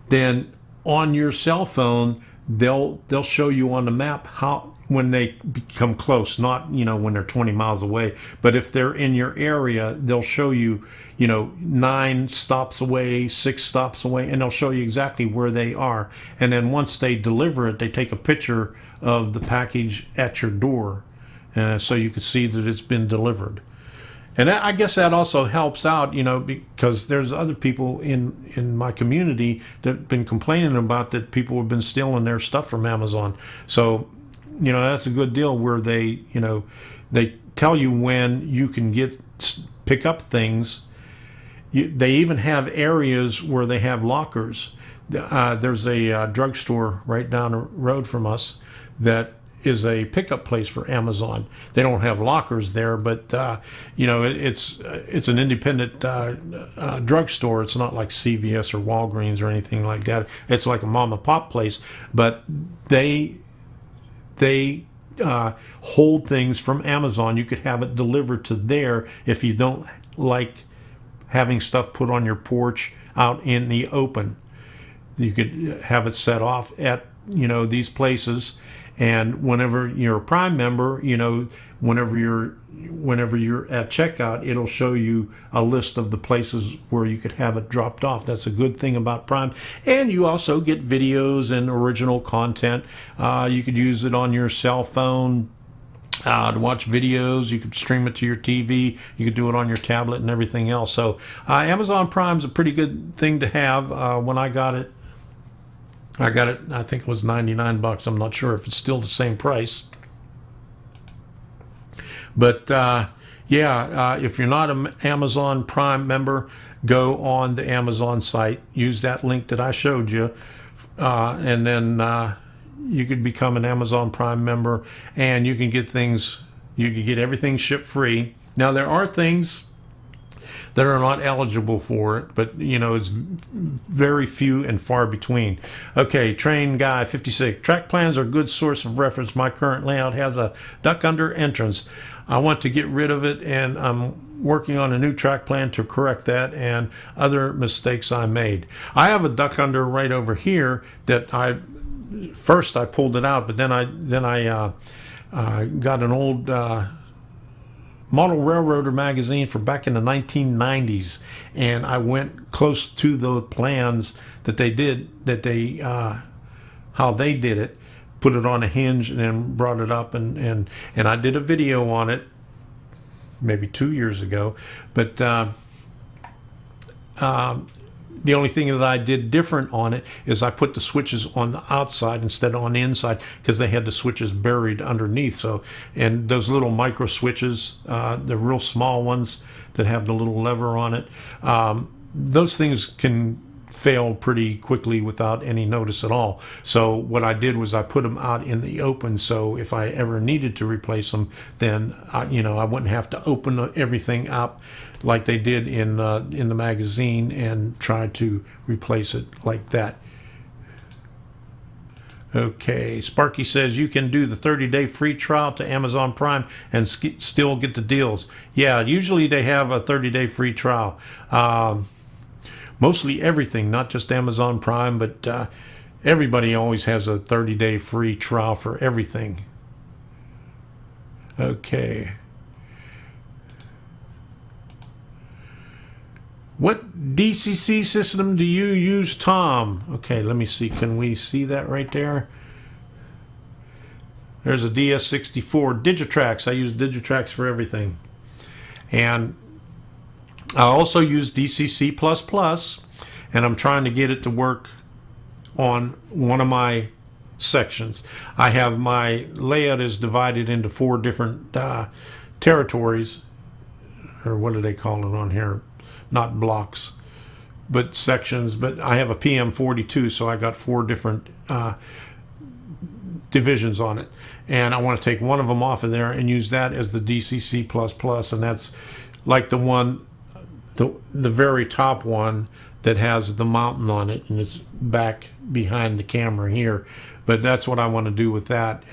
then on your cell phone they'll show you on the map when they become close, not when they're 20 miles away, but if they're in your area, they'll show you 9 stops away, 6 stops away, and they'll show you exactly where they are. And then once they deliver it, they take a picture of the package at your door, so you can see that it's been delivered. And I guess that also helps out, because there's other people in my community that have been complaining about that people have been stealing their stuff from Amazon. So, that's a good deal where they tell you when you can pick up things. They even have areas where they have lockers. There's a drugstore right down the road from us that is a pickup place for Amazon. They don't have lockers there, but it's an independent drugstore. It's not like CVS or Walgreens or anything like that. It's like a mom and pop place, but they hold things from Amazon. You could have it delivered to there if you don't like having stuff put on your porch out in the open. You could have it set off at these places, And whenever you're a Prime member, you know, whenever you're at checkout, it'll show you a list of the places where you could have it dropped off. That's a good thing about Prime. And you also get videos and original content. You could use it on your cell phone to watch videos. You could stream it to your TV. You could do it on your tablet and everything else. So Amazon Prime's a pretty good thing to have. When I got it, I think it was 99 bucks. I'm not sure if it's still the same price. But if you're not an Amazon Prime member, go on the Amazon site, use that link that I showed you, and then you could become an Amazon Prime member, and you can get everything ship free. Now, there are things that are not eligible for it, but you know, it's very few and far between. Okay, Train Guy 56. Track plans are a good source of reference. My current layout has a duck under entrance. I want to get rid of it, and I'm working on a new track plan to correct that and other mistakes I made. I have a duck under right over here that I pulled it out, but then I got an old Model Railroader magazine for back in the 1990s, and I went close to the plans that they did, how they did it, put it on a hinge and then brought it up, and I did a video on it maybe 2 years ago. But the only thing that I did different on it is I put the switches on the outside instead of on the inside, because they had the switches buried underneath. So, and those little micro switches, the real small ones that have the little lever on it, those things can fail pretty quickly without any notice at all. So what I did was I put them out in the open, so if I ever needed to replace them, then I wouldn't have to open everything up like they did in the magazine and try to replace it like that. Okay, Sparky says you can do the 30-day free trial to Amazon Prime and still get the deals. Yeah, usually they have a 30-day free trial. Mostly everything, not just Amazon Prime, but everybody always has a 30-day free trial for everything. Okay. What DCC system do you use, Tom? Okay, let me see. Can we see that right there? There's a DS64. Digitrax. I use Digitrax for everything. And I also use DCC++, and I'm trying to get it to work on one of my sections. I have my layout is divided into 4 different territories, or what do they call it on here? Not blocks, but sections. But I have a PM42, so I got 4 different divisions on it, and I want to take one of them off of there and use that as the DCC++, and that's like the one, the very top one that has the mountain on it, and it's back behind the camera here. But that's what I want to do with that.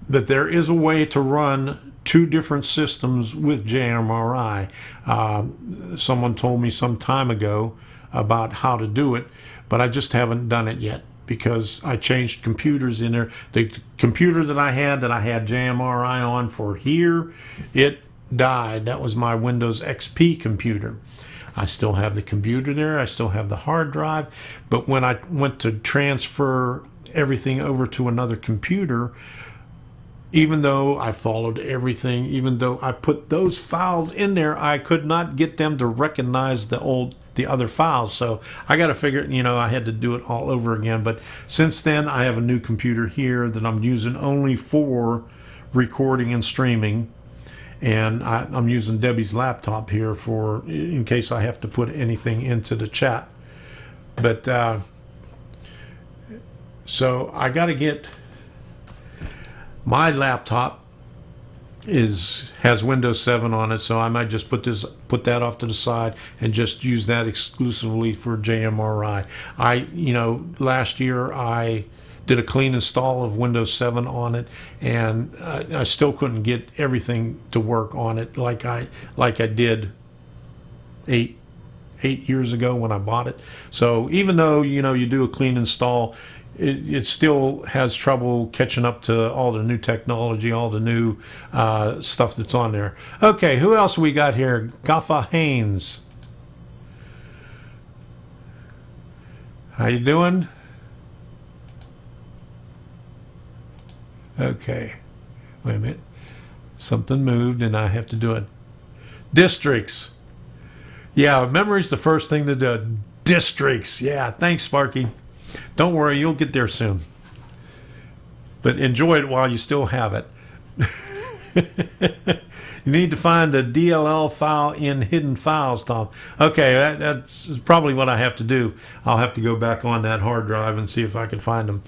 But there is a way to run 2 different systems with JMRI. Someone told me some time ago about how to do it, but I just haven't done it yet because I changed computers in there. The computer that I had JMRI on for here, it died. That was my Windows XP computer. I still have the computer there. I still have the hard drive. But when I went to transfer everything over to another computer, even though I followed everything, even though I put those files in there, I could not get them to recognize the other files. So I got to figure, I had to do it all over again. But since then, I have a new computer here that I'm using only for recording and streaming. And I'm using Debbie's laptop here in case I have to put anything into the chat. But so I got to get my laptop has Windows 7 on it, so I might just put that off to the side and just use that exclusively for JMRI. Last year I did a clean install of Windows 7 on it, and I still couldn't get everything to work on it like I did eight years ago when I bought it. So even though you do a clean install, it still has trouble catching up to all the new technology, all the new stuff that's on there. Okay, who else we got here? Gaffa Haynes. How you doing? Okay. Wait a minute. Something moved and I have to do it. Districts. Yeah, memory's the first thing to do. Districts. Yeah, thanks, Sparky. Don't worry, you'll get there soon. But enjoy it while you still have it. You need to find the DLL file in hidden files, Tom. Okay, that's probably what I have to do. I'll have to go back on that hard drive and see if I can find them.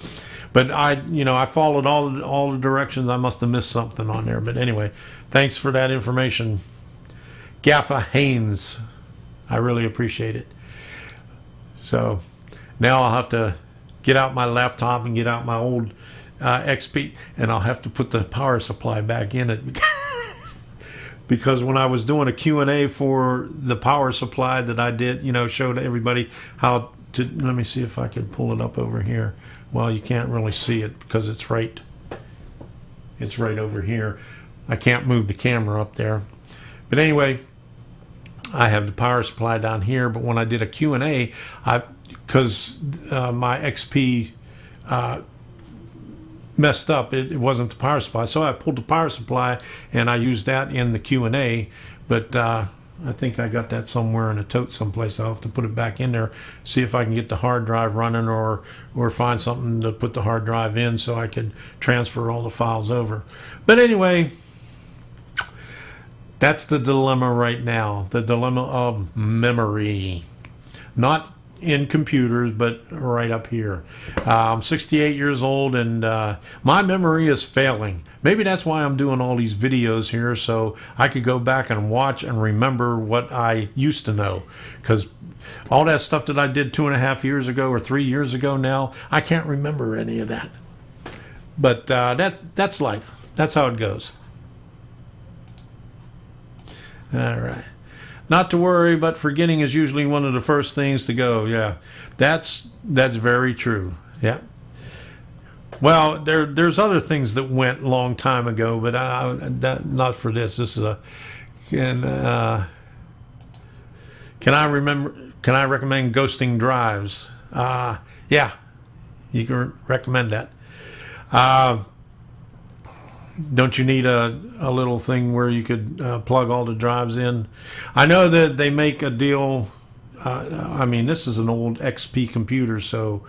But I followed all the directions. I must have missed something on there. But anyway, thanks for that information, Gaffa Haynes. I really appreciate it. So now I'll have to get out my laptop and get out my old XP, and I'll have to put the power supply back in it. Because when I was doing a Q&A for the power supply that I did, showed everybody how to, let me see if I can pull it up over here. Well, you can't really see it because it's right over here. I can't move the camera up there. But anyway, I have the power supply down here, but when I did a Q&A, because my XP messed up, it wasn't the power supply, so I pulled the power supply and I used that in the Q&A. But I think I got that somewhere in a tote someplace. I'll have to put it back in there, see if I can get the hard drive running, or find something to put the hard drive in so I could transfer all the files over. But anyway, that's the dilemma right now, the dilemma of memory. Not in computers, but right up here. I'm 68 years old, and my memory is failing. Maybe that's why I'm doing all these videos here, so I could go back and watch and remember what I used to know. Because all that stuff that I did 2.5 years ago or 3 years ago now, I can't remember any of that. But that's life. That's how it goes. All right. Not to worry, but forgetting is usually one of the first things to go. Yeah, that's very true. Yeah. Well, there's other things that went a long time ago, but not for this. This is can I recommend ghosting drives? Yeah, you can recommend that. Don't you need a little thing where you could plug all the drives in? I know that they make a deal. I mean, this is an old XP computer, so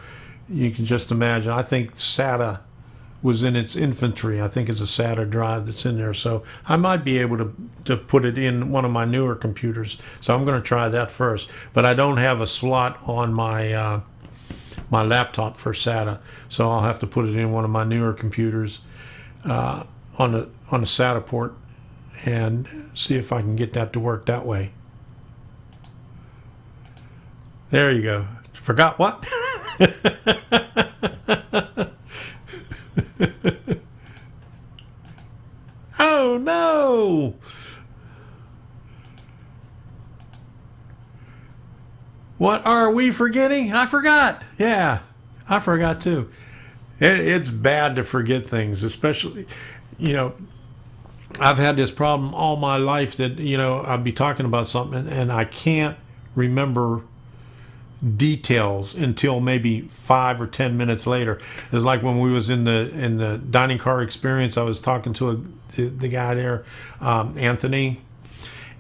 you can just imagine. I think SATA was in its infancy. I think it's a SATA drive that's in there. So I might be able to put it in one of my newer computers. So I'm going to try that first. But I don't have a slot on my my laptop for SATA. So I'll have to put it in one of my newer computers. On a SATA port, and see if I can get that to work that way. There you go. Forgot what? Oh no! What are we forgetting? I forgot. Yeah, I forgot too. It's bad to forget things, especially, I've had this problem all my life that, I'd be talking about something and I can't remember details until maybe 5 or 10 minutes later. It's like when we was in the dining car experience, I was talking to the guy there, Anthony,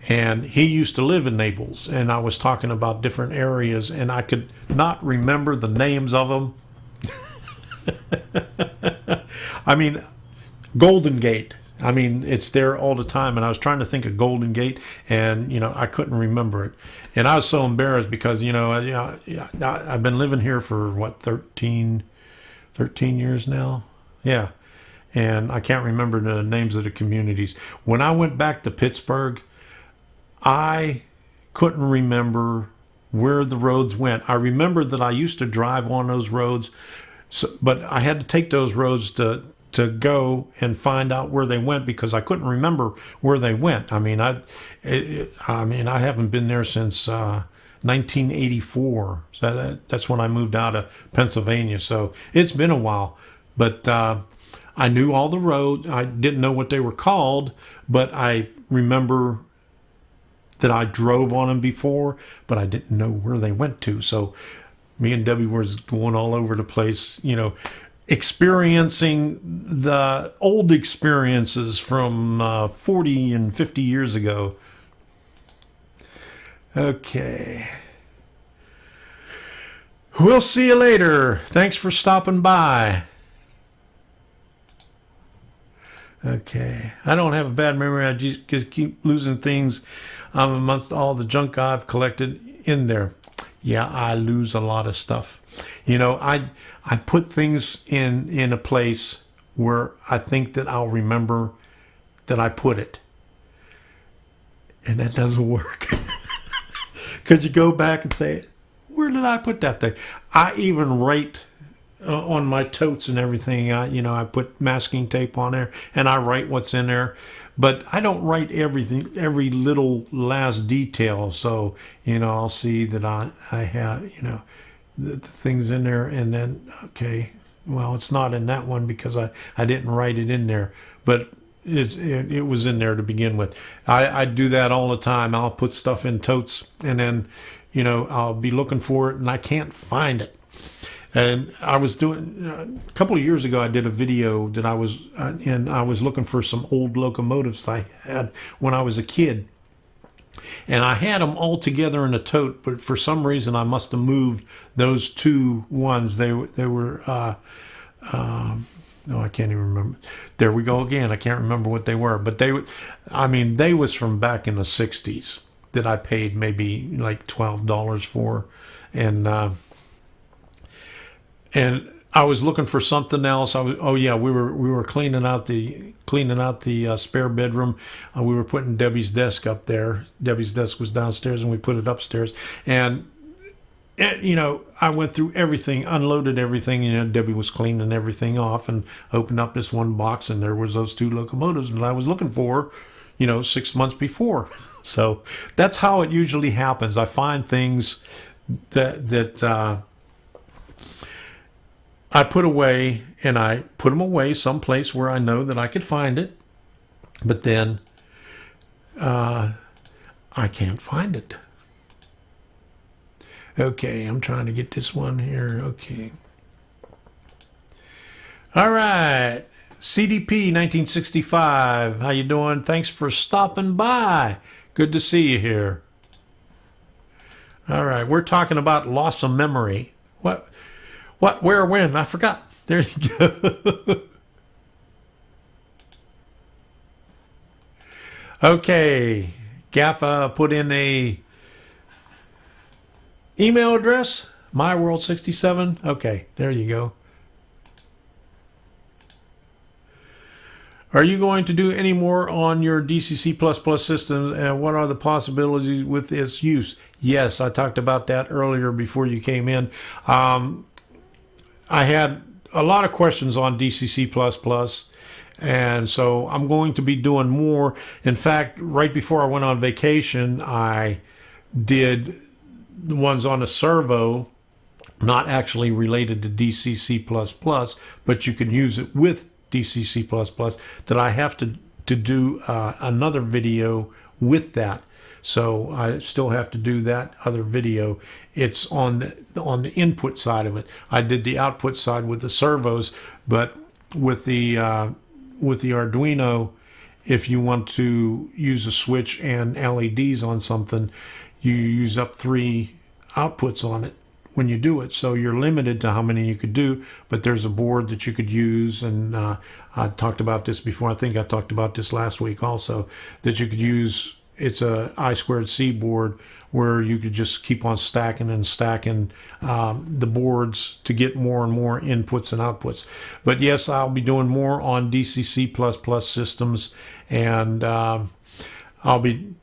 and he used to live in Naples, and I was talking about different areas, and I could not remember the names of them. I mean, Golden Gate. I mean, it's there all the time, and I was trying to think of Golden Gate, and I couldn't remember it, and I was so embarrassed because I've been living here for what 13 years now, yeah, and I can't remember the names of the communities. When I went back to Pittsburgh, I couldn't remember where the roads went. I remembered that I used to drive on those roads. So, but I had to take those roads to go and find out where they went because I couldn't remember where they went. I mean, I haven't been there since 1984. So that's when I moved out of Pennsylvania. So it's been a while. But I knew all the roads. I didn't know what they were called, but I remember that I drove on them before, but I didn't know where they went to. So me and Debbie was going all over the place, you know, experiencing the old experiences from 40 and 50 years ago. Okay. We'll see you later. Thanks for stopping by. Okay. I don't have a bad memory. I just keep losing things amongst all the junk I've collected in there. Yeah, I lose a lot of stuff. You know, I put things in a place where I think that I'll remember that I put it. And that doesn't work. Could you go back and say, where did I put that thing? I even write on my totes and everything. I put masking tape on there and I write what's in there. But I don't write everything, every little last detail. So, I'll see that I have, the things in there, and then, okay, well, it's not in that one because I didn't write it in there. But it was in there to begin with. I do that all the time. I'll put stuff in totes, and then, I'll be looking for it, and I can't find it. And I was doing, a couple of years ago, I did a video that I was in. I was looking for some old locomotives that I had when I was a kid. And I had them all together in a tote, but for some reason I must have moved those two ones. They were, no, I can't even remember. There we go again. I can't remember what they were, but they was from back in the 60s that I paid maybe like $12 for. And I was looking for something else. We were cleaning out the spare bedroom. We were putting Debbie's desk up there. Debbie's desk was downstairs, and we put it upstairs. And I went through everything, unloaded everything. Debbie was cleaning everything off, and opened up this one box, and there was those two locomotives that I was looking for, 6 months before. So that's how it usually happens. I find things that I put away, and I put them away someplace where I know that I could find it, but then I can't find it. Okay, I'm trying to get this one here. Okay. All right. CDP 1965. How you doing? Thanks for stopping by. Good to see you here. All right, we're talking about loss of memory. What, where, when? I forgot. There you go. Okay. Gaffa put in a email address. MyWorld67. Okay, there you go. Are you going to do any more on your DCC++ systems, and what are the possibilities with its use? Yes, I talked about that earlier before you came in. I had a lot of questions on DCC++, and so I'm going to be doing more. In fact, right before I went on vacation, I did the ones on a servo, not actually related to DCC++, but you can use it with DCC++, that I have to do another video with that. So I still have to do that other video. It's on the input side of it. I did the output side with the servos, but with the Arduino, if you want to use a switch and LEDs on something, you use up 3 outputs on it when you do it. So you're limited to how many you could do, but there's a board that you could use, and I talked about this before. I think I talked about this last week also, that you could use. It's a I2C board where you could just keep on stacking and stacking the boards to get more and more inputs and outputs. But yes, I'll be doing more on DCC++ systems, and I'll be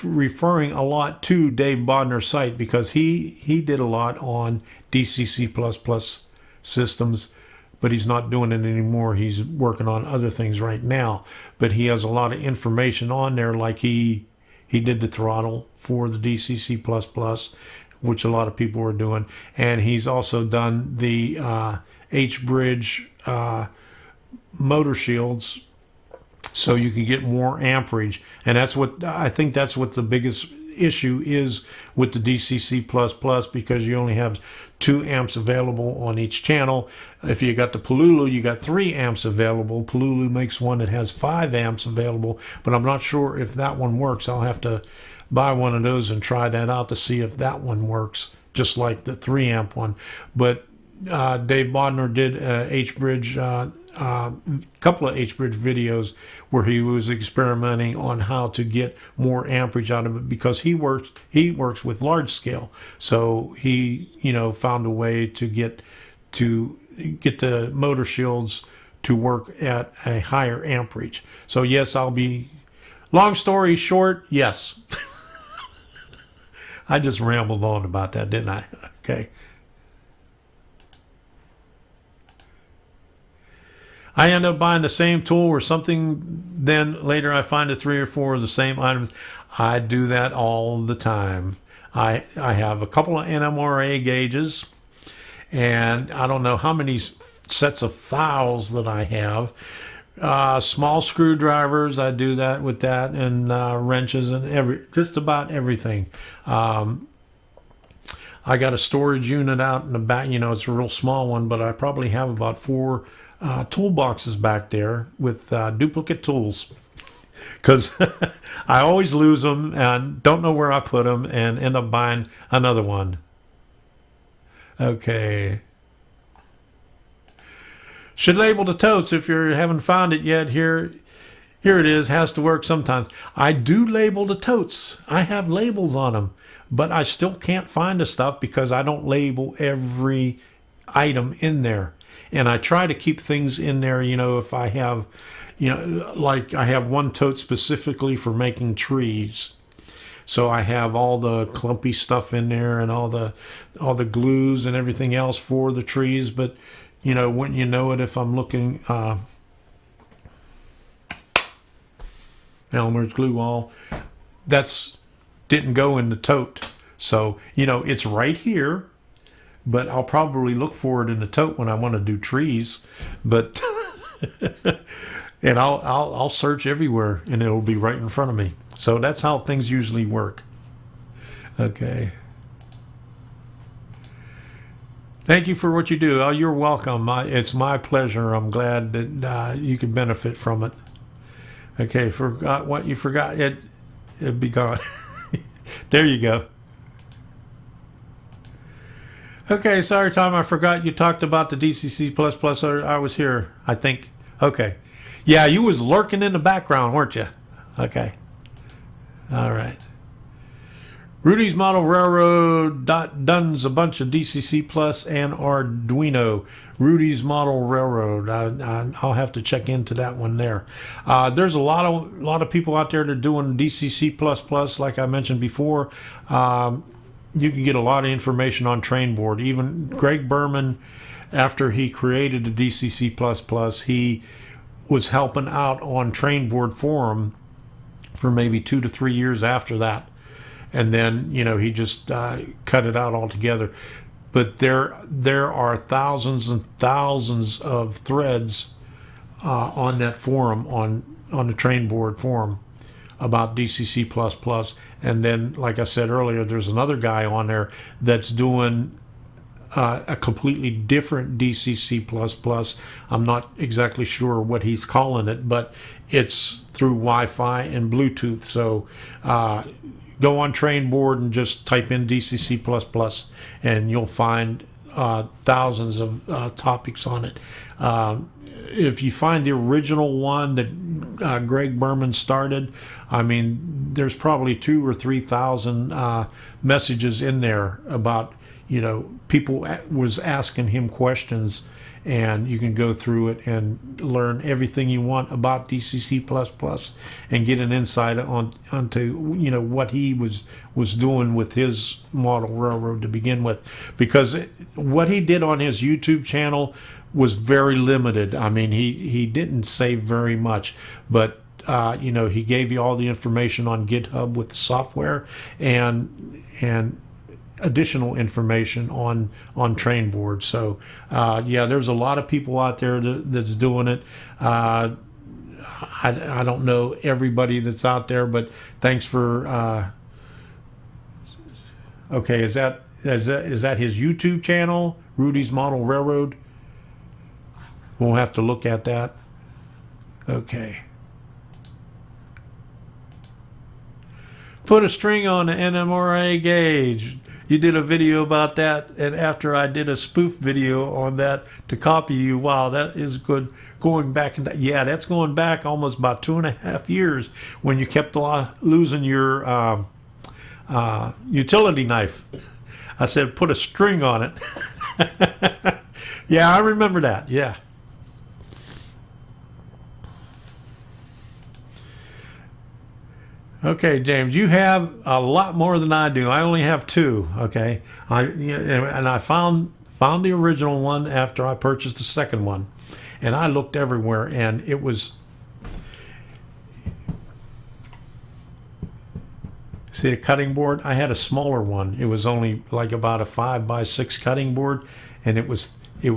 referring a lot to Dave Bodner's site, because he did a lot on DCC++ systems but he's not doing it anymore. He's working on other things right now, but he has a lot of information on there, like he did the throttle for the DCC++, which a lot of people are doing, and he's also done the H-bridge motor shields, so you can get more amperage. And that's what I think, that's what the biggest issue is with the DCC++, because you only have 2 amps available on each channel. If you got the Polulu, you got 3 amps available. Polulu makes one that has 5 amps available, but I'm not sure if that one works. I'll have to buy one of those and try that out to see if that one works, just like the 3 amp one. But Dave Bodner did H-bridge, couple of H-bridge videos where he was experimenting on how to get more amperage out of it, because he works with large scale. So he, found a way to get the motor shields to work at a higher amperage. So yes, long story short, yes. I just rambled on about that, didn't I? Okay. I end up buying the same tool or something, then later I find 3 or 4 of the same items. I do that all the time. I have a couple of NMRA gauges, and I don't know how many sets of files that I have. Small screwdrivers, I do that with that, and wrenches and just about everything. I got a storage unit out in the back. It's a real small one, but I probably have about 4 toolboxes back there with duplicate tools, because I always lose them and don't know where I put them and end up buying another one. Okay. Should label the totes if you haven't found it yet. Here it is. Has to work sometimes. I do label the totes. I have labels on them, but I still can't find the stuff because I don't label every item in there. And I try to keep things in there, if I have, like I have one tote specifically for making trees. So I have all the clumpy stuff in there and all the glues and everything else for the trees. But, wouldn't you know it, if I'm looking, Elmer's glue wall, didn't go in the tote. So, it's right here. But I'll probably look for it in the tote when I want to do trees. But and I'll search everywhere, and it'll be right in front of me. So that's how things usually work. Okay. Thank you for what you do. Oh, you're welcome. It's my pleasure. I'm glad that you can benefit from it. Okay, forgot what you forgot. It'd be gone. There you go. Okay, sorry, Tom, I forgot you talked about the DCC++. I was here, I think. Okay. Yeah, you was lurking in the background, weren't you? Okay. All right. Rudy's Model Railroad done's a bunch of DCC Plus and Arduino. Rudy's Model Railroad. I'll have to check into that one there. There's a lot of people out there that are doing DCC++, like I mentioned before. You can get a lot of information on Trainboard. Even Greg Berman, after he created the DCC++, he was helping out on Trainboard Forum for maybe 2 to 3 years after that. And then, he just cut it out altogether. But there are thousands and thousands of threads on that forum, on the Trainboard Forum, about DCC++. And then, like I said earlier, there's another guy on there that's doing a completely different DCC++. I'm not exactly sure what he's calling it, but it's through Wi-Fi and Bluetooth. So go on Trainboard and just type in DCC++, and you'll find thousands of topics on it. If you find the original one that Greg Berman started, there's probably 2,000 or 3,000 messages in there about, people was asking him questions, and you can go through it and learn everything you want about DCC++ and get an insight onto what he was doing with his model railroad to begin with, because what he did on his YouTube channel was very limited. I mean, he didn't say very much, but he gave you all the information on GitHub with the software and additional information on train boards. So there's a lot of people out there that's doing it. I don't know everybody that's out there, but thanks for okay, is that his YouTube channel, Rudy's Model Railroad? We'll have to look at that. Okay. Put a string on the NMRA gauge. You did a video about that, and after I did a spoof video on that to copy you, wow, that is good. Going back, that's going back almost about 2.5 years when you kept losing your utility knife. I said, put a string on it. Yeah, I remember that, yeah. Okay, James, you have a lot more than I do. I only have 2. Okay, and I found the original one after I purchased the second one, and I looked everywhere, and it was. See the cutting board? I had a smaller one. It was only like about a 5x6 cutting board, and it was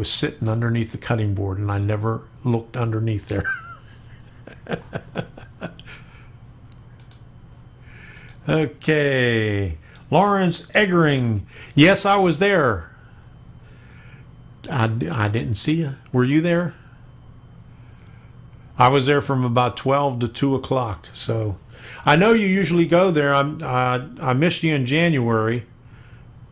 sitting underneath the cutting board, and I never looked underneath there. Okay, Lawrence Eggering. Yes, I was there. I didn't see you. Were you there? I was there from about 12 to 2 o'clock. So I know you usually go there. I missed you in January.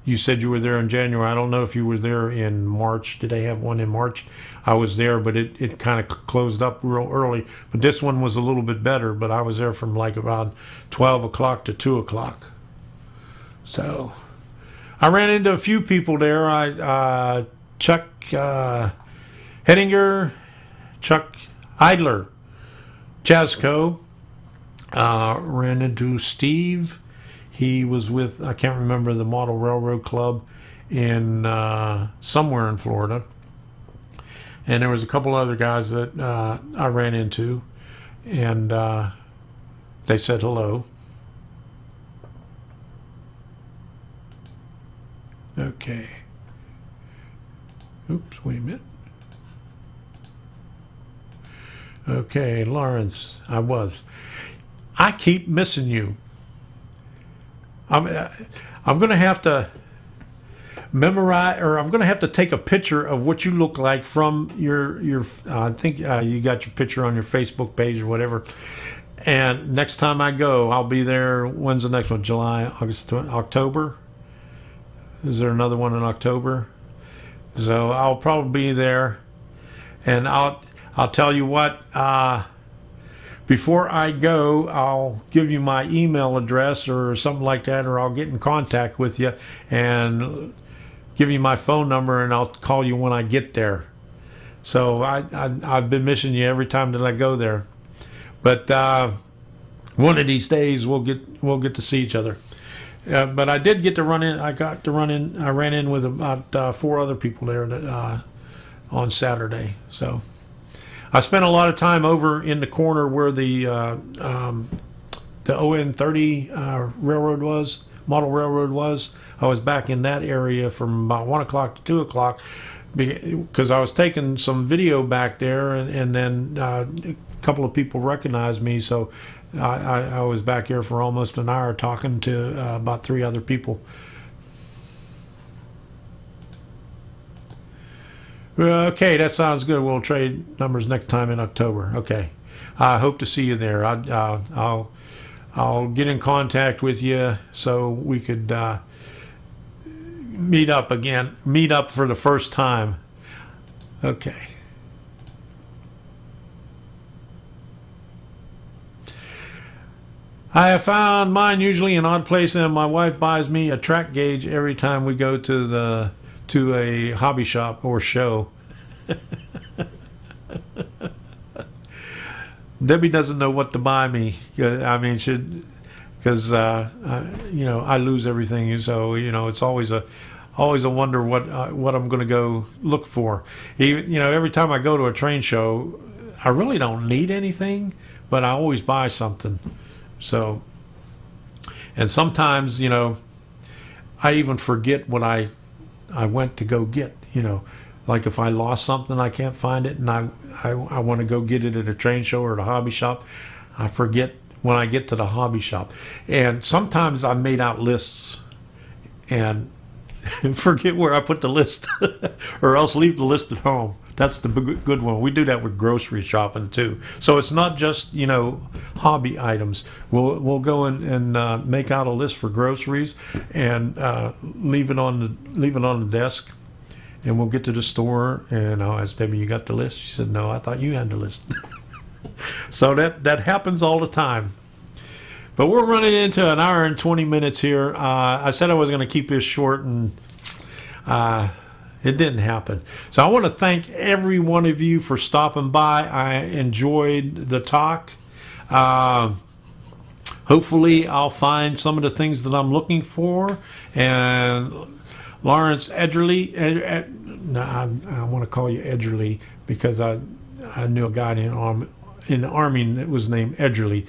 You said you were there in January. I don't know if you were there in March. Did they have one in March? I was there, but it kind of closed up real early. But this one was a little bit better, but I was there from like around 12 o'clock to 2 o'clock. So I ran into a few people there. Chuck Hettinger, Chuck Idler, Chasco. Ran into Steve. He was with, I can't remember, the Model Railroad Club in somewhere in Florida. And there was a couple other guys that I ran into, and they said hello. Okay. Oops, wait a minute. Okay, Lawrence, I keep missing you. I'm going to have to memorize, or I'm going to have to take a picture of what you look like from your I think you got your picture on your Facebook page or whatever. And next time I go, I'll be there. When's the next one? July, August, October? Is there another one in October? So I'll probably be there, and I'll tell you what. Before I go, I'll give you my email address or something like that, or I'll get in contact with you and give you my phone number, and I'll call you when I get there. So I've been missing you every time that I go there, but one of these days we'll get to see each other. But I did get to run in. I ran in with about 4 other people there on Saturday. So I spent a lot of time over in the corner where the ON30 railroad was, model railroad was. I was back in that area from about 1 o'clock to 2 o'clock because I was taking some video back there, and then a couple of people recognized me, so I was back here for almost an hour talking to about 3 other people. Okay, that sounds good. We'll trade numbers next time in October. Okay, I hope to see you there. I'll get in contact with you so we could meet up again. Meet up for the first time. Okay. I have found mine usually in an odd place, and my wife buys me a track gauge every time we go to a hobby shop or show. Debbie doesn't know what to buy me. I mean, because you know, I lose everything, so you know, it's always a wonder what I'm going to go look for. Even, you know, every time I go to a train show, I really don't need anything, but I always buy something. So, and sometimes, you know, I even forget what I went to go get. You know, like if I lost something, I can't find it, and I want to go get it at a train show or at a hobby shop. I forget when I get to the hobby shop, and sometimes I made out lists and forget where I put the list, or else leave the list at home. That's the good one. We do that with grocery shopping too. So it's not just, you know, hobby items. We'll go and make out a list for groceries and leave it on the desk. And we'll get to the store, and I'll ask Debbie, "You got the list?" She said, "No, I thought you had the list." So that happens all the time. But we're running into an hour and 20 minutes here. I said I was going to keep this short, and it didn't happen. So I want to thank every one of you for stopping by. I enjoyed the talk. Hopefully I'll find some of the things that I'm looking for. And Lawrence Edgerly, I want to call you Edgerly because I knew a guy in the Army that was named Edgerly.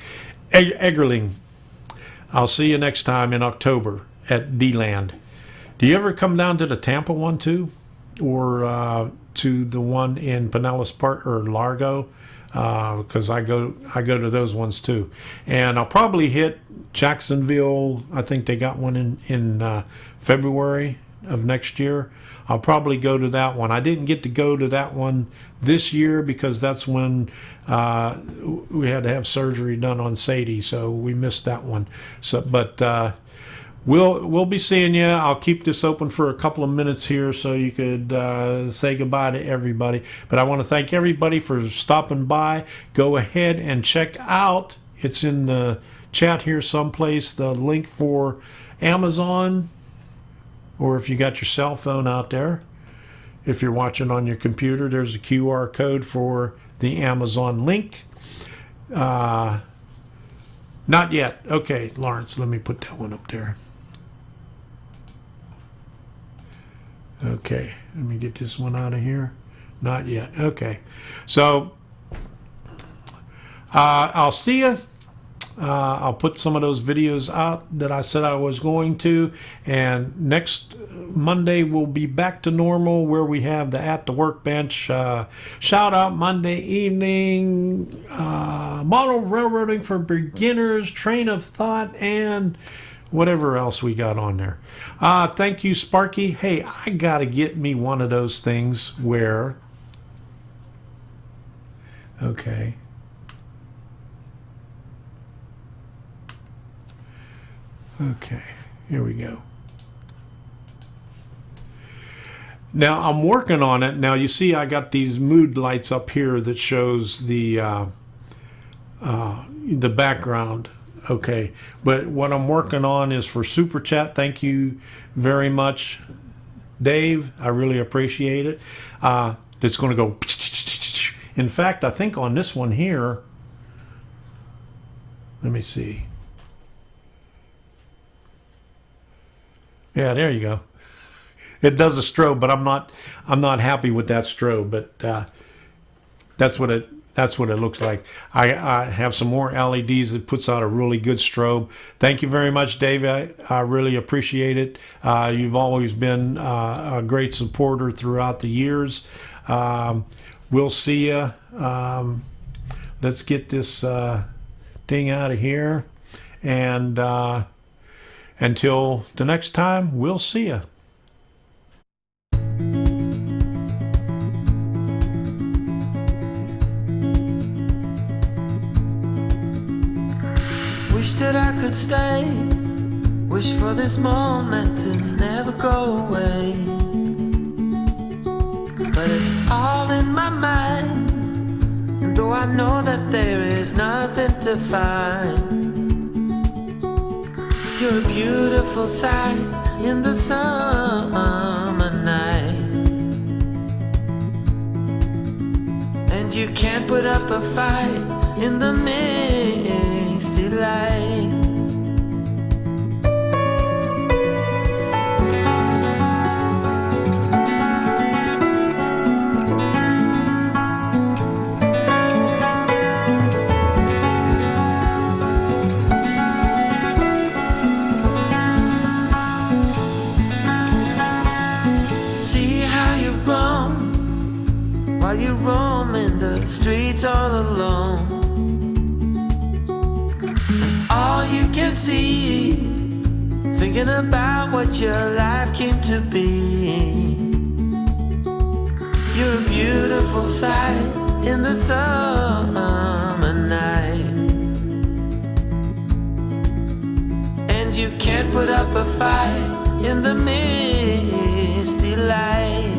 Eggerling. I'll see you next time in October at Deland. Do you ever come down to the Tampa one too? Or to the one in Pinellas Park or Largo? Because I go to those ones too. And I'll probably hit Jacksonville. I think they got one in February of next year. I'll probably go to that one. I didn't get to go to that one this year because that's when we had to have surgery done on Sadie, so we missed that one. So, but we'll be seeing you. I'll keep this open for a couple of minutes here so you could say goodbye to everybody. But I want to thank everybody for stopping by. Go ahead and check out. It's in the chat here someplace. The link for Amazon. Or if you got your cell phone out there, if you're watching on your computer, there's a QR code for the Amazon link. Not yet. Okay, Lawrence, let me put that one up there. Okay, let me get this one out of here. Not yet. Okay, so I'll see you. I'll put some of those videos out that I said I was going to, and next Monday we'll be back to normal where we have the At the Workbench shout out Monday evening, model railroading for beginners, train of thought, and whatever else we got on there. Thank you, Sparky. Hey, I gotta get me one of those things where, okay, okay, here we go. Now I'm working on it. Now you see I got these mood lights up here that shows the background. Okay, but what I'm working on is for Super Chat. Thank you very much, Dave. I really appreciate it. It's going to go. In fact, I think on this one here, let me see. Yeah, there you go. It does a strobe, but I'm not happy with that strobe. But that's what it looks like. I have some more LEDs that puts out a really good strobe. Thank you very much, Dave. I really appreciate it. You've always been a great supporter throughout the years. We'll see you. Let's get this thing out of here, and until the next time, we'll see you. Wish that I could stay. Wish for this moment to never go away. But it's all in my mind, and though I know that there is nothing to find, you're a beautiful sight in the summer night. And you can't put up a fight in the misty light. See how you've grown while you roam in the streets all alone. And all you can see, thinking about what your life came to be. You're a beautiful sight in the summer night. And you can't put up a fight in the misty light.